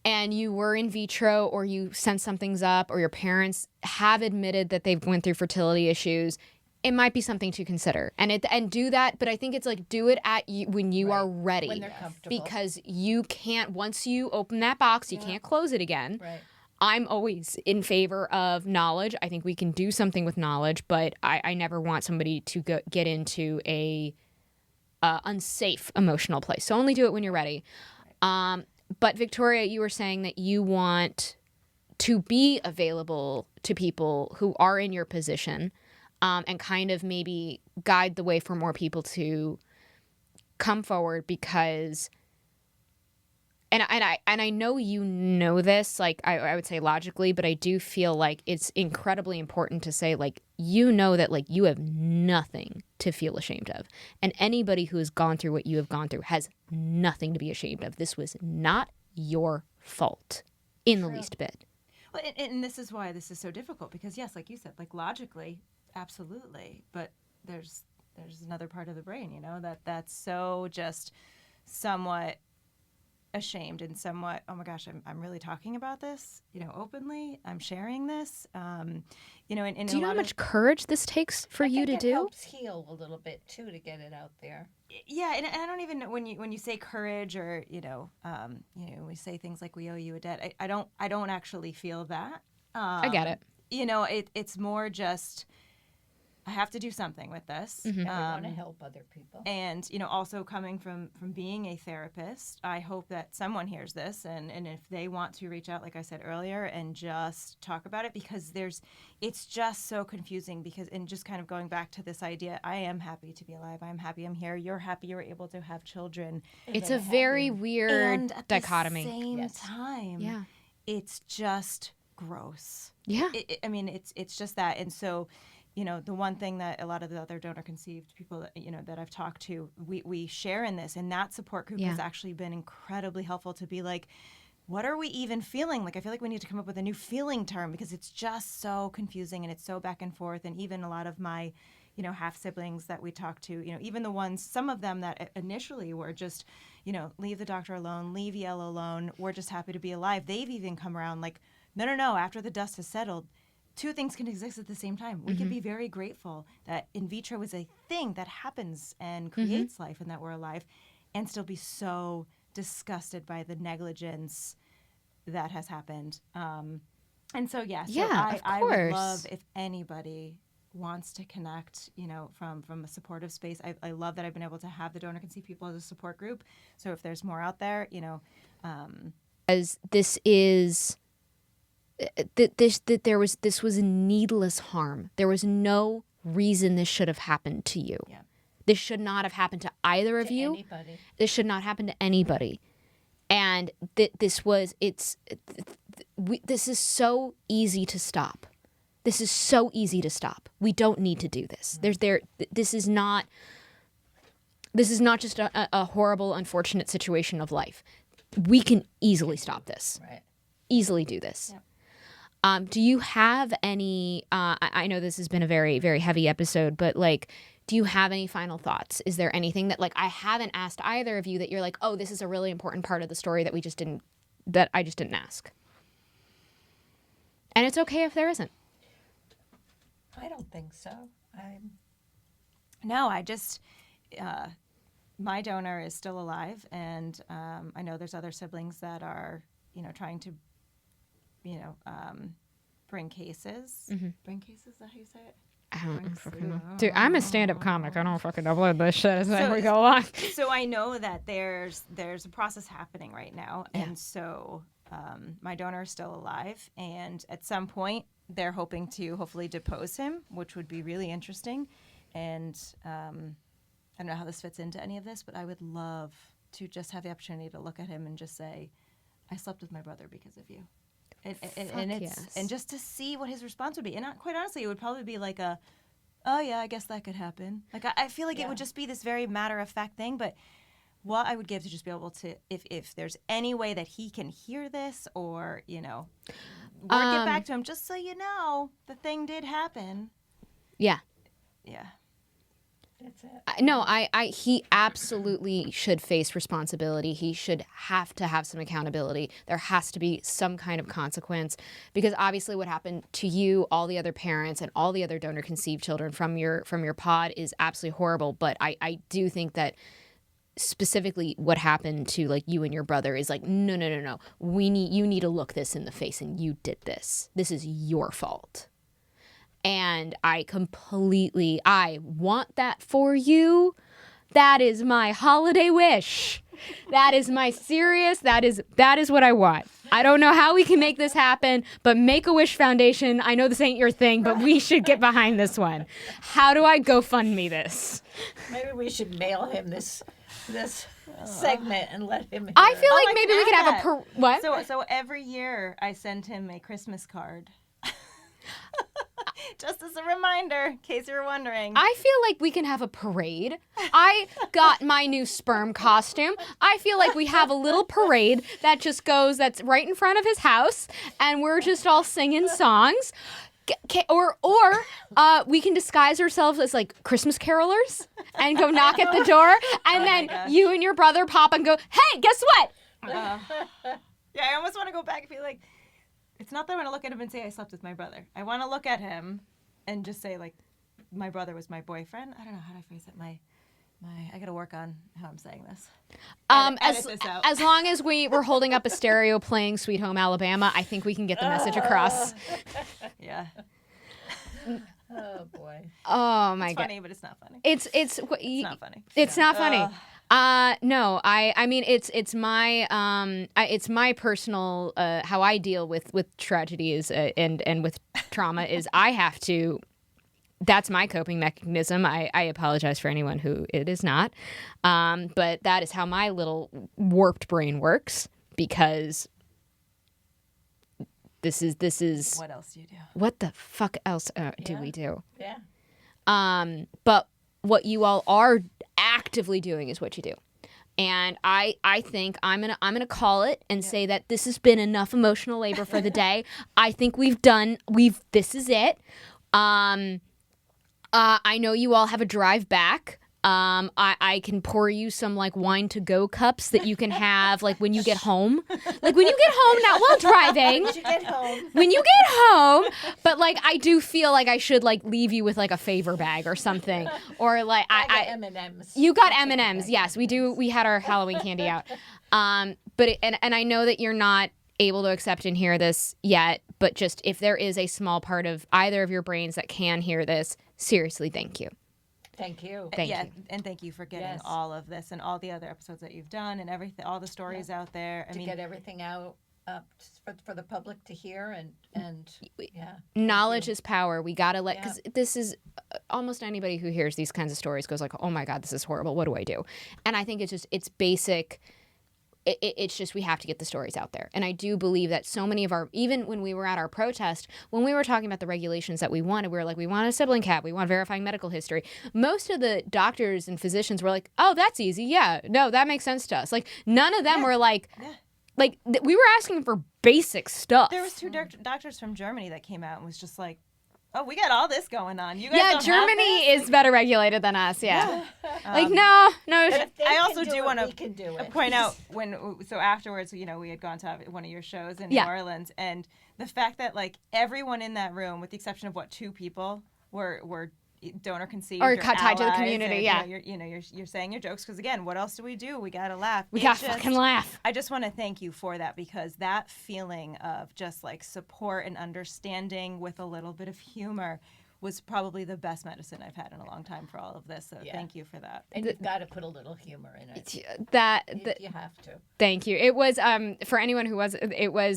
and you were in vitro, or you sent some things up, or your parents have admitted that they've went through fertility issues, it might be something to consider. And do that, but I think it's like, do it when you are ready. When they're comfortable. Because you can't, once you open that box, you can't close it again. Right. I'm always in favor of knowledge. I think we can do something with knowledge, but I never want somebody to get into a unsafe emotional place. So only do it when you're ready. But Victoria, you were saying that you want to be available to people who are in your position, and kind of maybe guide the way for more people to come forward, because and I know you know this, like I would say logically, but I do feel like it's incredibly important to say, like, that like you have nothing to feel ashamed of. And anybody who has gone through what you have gone through has nothing to be ashamed of. This was not your fault in the least bit. Well, and this is why this is so difficult, because yes, like you said, like logically, absolutely, but there's another part of the brain, that's so just somewhat ashamed and somewhat, oh my gosh, I'm really talking about this, openly. I'm sharing this, and do you know how much courage this takes for you to do? It helps heal a little bit too, to get it out there. Yeah, and I don't even know when you say courage, or we say things like we owe you a debt. I don't actually feel that. I get it. It's more just, I have to do something with this. And we want to help other people. And, also coming from being a therapist, I hope that someone hears this, and if they want to reach out, like I said earlier, and just talk about it, because it's just so confusing, and just kind of going back to this idea, I am happy to be alive. I'm happy I'm here. You're happy you're able to have children. It's a very weird and at dichotomy. the same time, Yeah. it's just gross. Yeah. It's just that. And so, the one thing that a lot of the other donor-conceived people that I've talked to, we share in this, and that support group has actually been incredibly helpful to be like, what are we even feeling? Like, I feel like we need to come up with a new feeling term, because it's just so confusing and it's so back and forth. And even a lot of my, half siblings that we talk to, even the ones, some of them that initially were just, leave the doctor alone, leave Yellow alone, we're just happy to be alive. They've even come around like, no, after the dust has settled, 2 things can exist at the same time. We can be very grateful that in vitro is a thing that happens and creates life, and that we're alive, and still be so disgusted by the negligence that has happened. And so, so of I would course. love if anybody wants to connect, from a supportive space. I love that I've been able to have the donor conceived people as a support group. So if there's more out there, as this is this was needless harm. There was no reason this should have happened to you. Yeah. This should not have happened to either of you. Anybody. This should not happen to anybody. And this is so easy to stop. This is so easy to stop. We don't need to do this. This is not just a horrible, unfortunate situation of life. We can easily stop this. Right. Easily do this. Yep. Do you have any, I know this has been a very, very heavy episode, but like, do you have any final thoughts? Is there anything that like I haven't asked either of you that you're like, oh, this is a really important part of the story that I just didn't ask? And it's okay if there isn't. I don't think so. No, I just, my donor is still alive, and I know there's other siblings that are, trying to, bring cases. Mm-hmm. Bring cases, is that how you say it? I don't fucking know. Dude, I'm a stand-up comic. I don't fucking upload this shit as we go along. So I know that there's a process happening right now, Yeah. and so my donor is still alive, and at some point they're hoping to hopefully depose him, which would be really interesting. And I don't know how this fits into any of this, but I would love to just have the opportunity to look at him and just say, I slept with my brother because of you. And just to see what his response would be. And quite honestly, it would probably be like oh yeah, I guess that could happen. Like I feel like it would just be this very matter-of-fact thing, but what I would give to just be able to, if there's any way that he can hear this or, or get back to him, just so you know, the thing did happen. Yeah. Yeah. That's it. No, he absolutely should face responsibility. He should have to have some accountability. There has to be some kind of consequence, because obviously what happened to you, all the other parents, and all the other donor conceived children from your pod is absolutely horrible. But I do think that specifically what happened to like you and your brother is like, no. You need to look this in the face, and you did this. This is your fault. And I want that for you. That is my holiday wish. That is my that is what I want. I don't know how we can make this happen, but Make-A-Wish Foundation, I know this ain't your thing, but we should get behind this one. How do I GoFundMe this? Maybe we should mail him this segment and let him hear I feel it. like maybe we could have a what? So every year I send him a Christmas card. Just as a reminder, in case you were wondering. I feel like we can have a parade. I got my new sperm costume. I feel like we have a little parade that's right in front of his house, and we're just all singing songs. Or we can disguise ourselves as like Christmas carolers and go knock at the door, and then you and your brother pop and go, hey, guess what? Yeah, I almost want to go back and be like, it's not that I want to look at him and say I slept with my brother. I want to look at him and just say, like, my brother was my boyfriend. I don't know how to phrase it. I got to work on how I'm saying this. Edit this out. As long as we're holding up a stereo playing Sweet Home Alabama, I think we can get the message across. Yeah. Oh boy. Oh my It's god. funny, but it's not funny. It's not funny. It's not funny. No, I mean it's my personal how I deal with tragedy is and with trauma is I have to. That's my coping mechanism. I apologize for anyone who it is not, but that is how my little warped brain works, because this is What else do you do? what the fuck else do we do? Yeah. But what you all are actively doing is what you do. And I think I'm gonna call it and say that this has been enough emotional labor for the day. I think this is it. I know you all have a drive back. I can pour you some like wine to go cups that you can have like when you get home. Like when you get home, not while driving. When you get home. When you get home, but like I do feel like I should like leave you with like a favor bag or something, or like I got M&Ms. You got M&Ms. Yes, we do. We had our Halloween candy out. But I know that you're not able to accept and hear this yet, But just if there is a small part of either of your brains that can hear this, seriously, thank you. Thank you. Thank you. And thank you for getting Yes. all of this and all the other episodes that you've done and everything, all the stories out there. I To mean, get everything out for the public to hear and yeah. Knowledge is power. We gotta let, Yeah. because this is almost anybody who hears these kinds of stories goes like, oh my God, this is horrible. What do I do? And I think it's basic. It's just we have to get the stories out there. And I do believe that so many of even when we were at our protest, when we were talking about the regulations that we wanted, we were like, we want a sibling cap, we want verifying medical history. Most of the doctors and physicians were like, oh, that's easy. Yeah, no, that makes sense to us. Like, none of them were like, we were asking for basic stuff. there was two doctors from Germany that came out and was just like, oh, we got all this going on. You guys don't have Germany this? is better regulated than us. Yeah. No. If they I can also do it, want we can do to it. point out so afterwards, we had gone to one of your shows in New Orleans, and the fact that like everyone in that room, with the exception of two people, were donor conceived Or or tied to the allies, community, and, yeah. you're saying your jokes because again, what else do? We gotta laugh. We gotta fucking laugh. I just want to thank you for that, because that feeling of just like support and understanding with a little bit of humor was probably the best medicine I've had in a long time for all of this. So thank you for that. And you've got to put a little humor in it. You have to. Thank you. It was for anyone who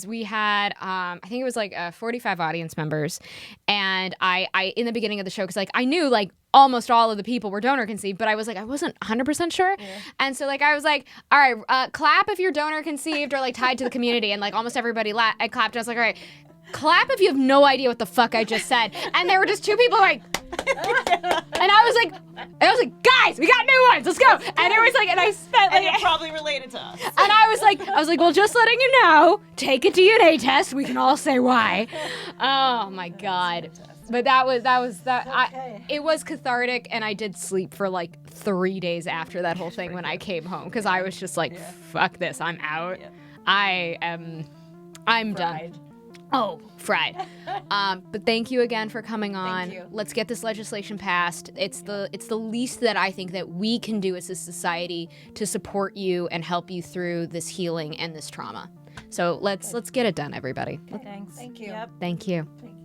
we had I think it was like 45 audience members, and I in the beginning of the show, because like I knew like almost all of the people were donor conceived, but I was like I wasn't 100% sure, and so like I was like, all right, clap if you're donor conceived or like tied to the community, and like almost everybody I clapped. And I was like, all right, clap if you have no idea what the fuck I just said. And there were just two people like, and I was like, guys, we got new ones, let's go. And it was like, and I spent like, And it probably related to us. and I was like, well, just letting you know, take a DNA test. We can all say why. Oh my God. But that was Okay. it was cathartic, and I did sleep for like 3 days after that whole thing when I came home, because I was just like, fuck this, I'm out. I'm done. Fried. Oh, fried. But thank you again for coming on. Thank you. Let's get this legislation passed. It's the least that I think that we can do as a society to support you and help you through this healing and this trauma. So let's get it done, everybody. Thanks. Thank you. Yep. Thank you. Thank you.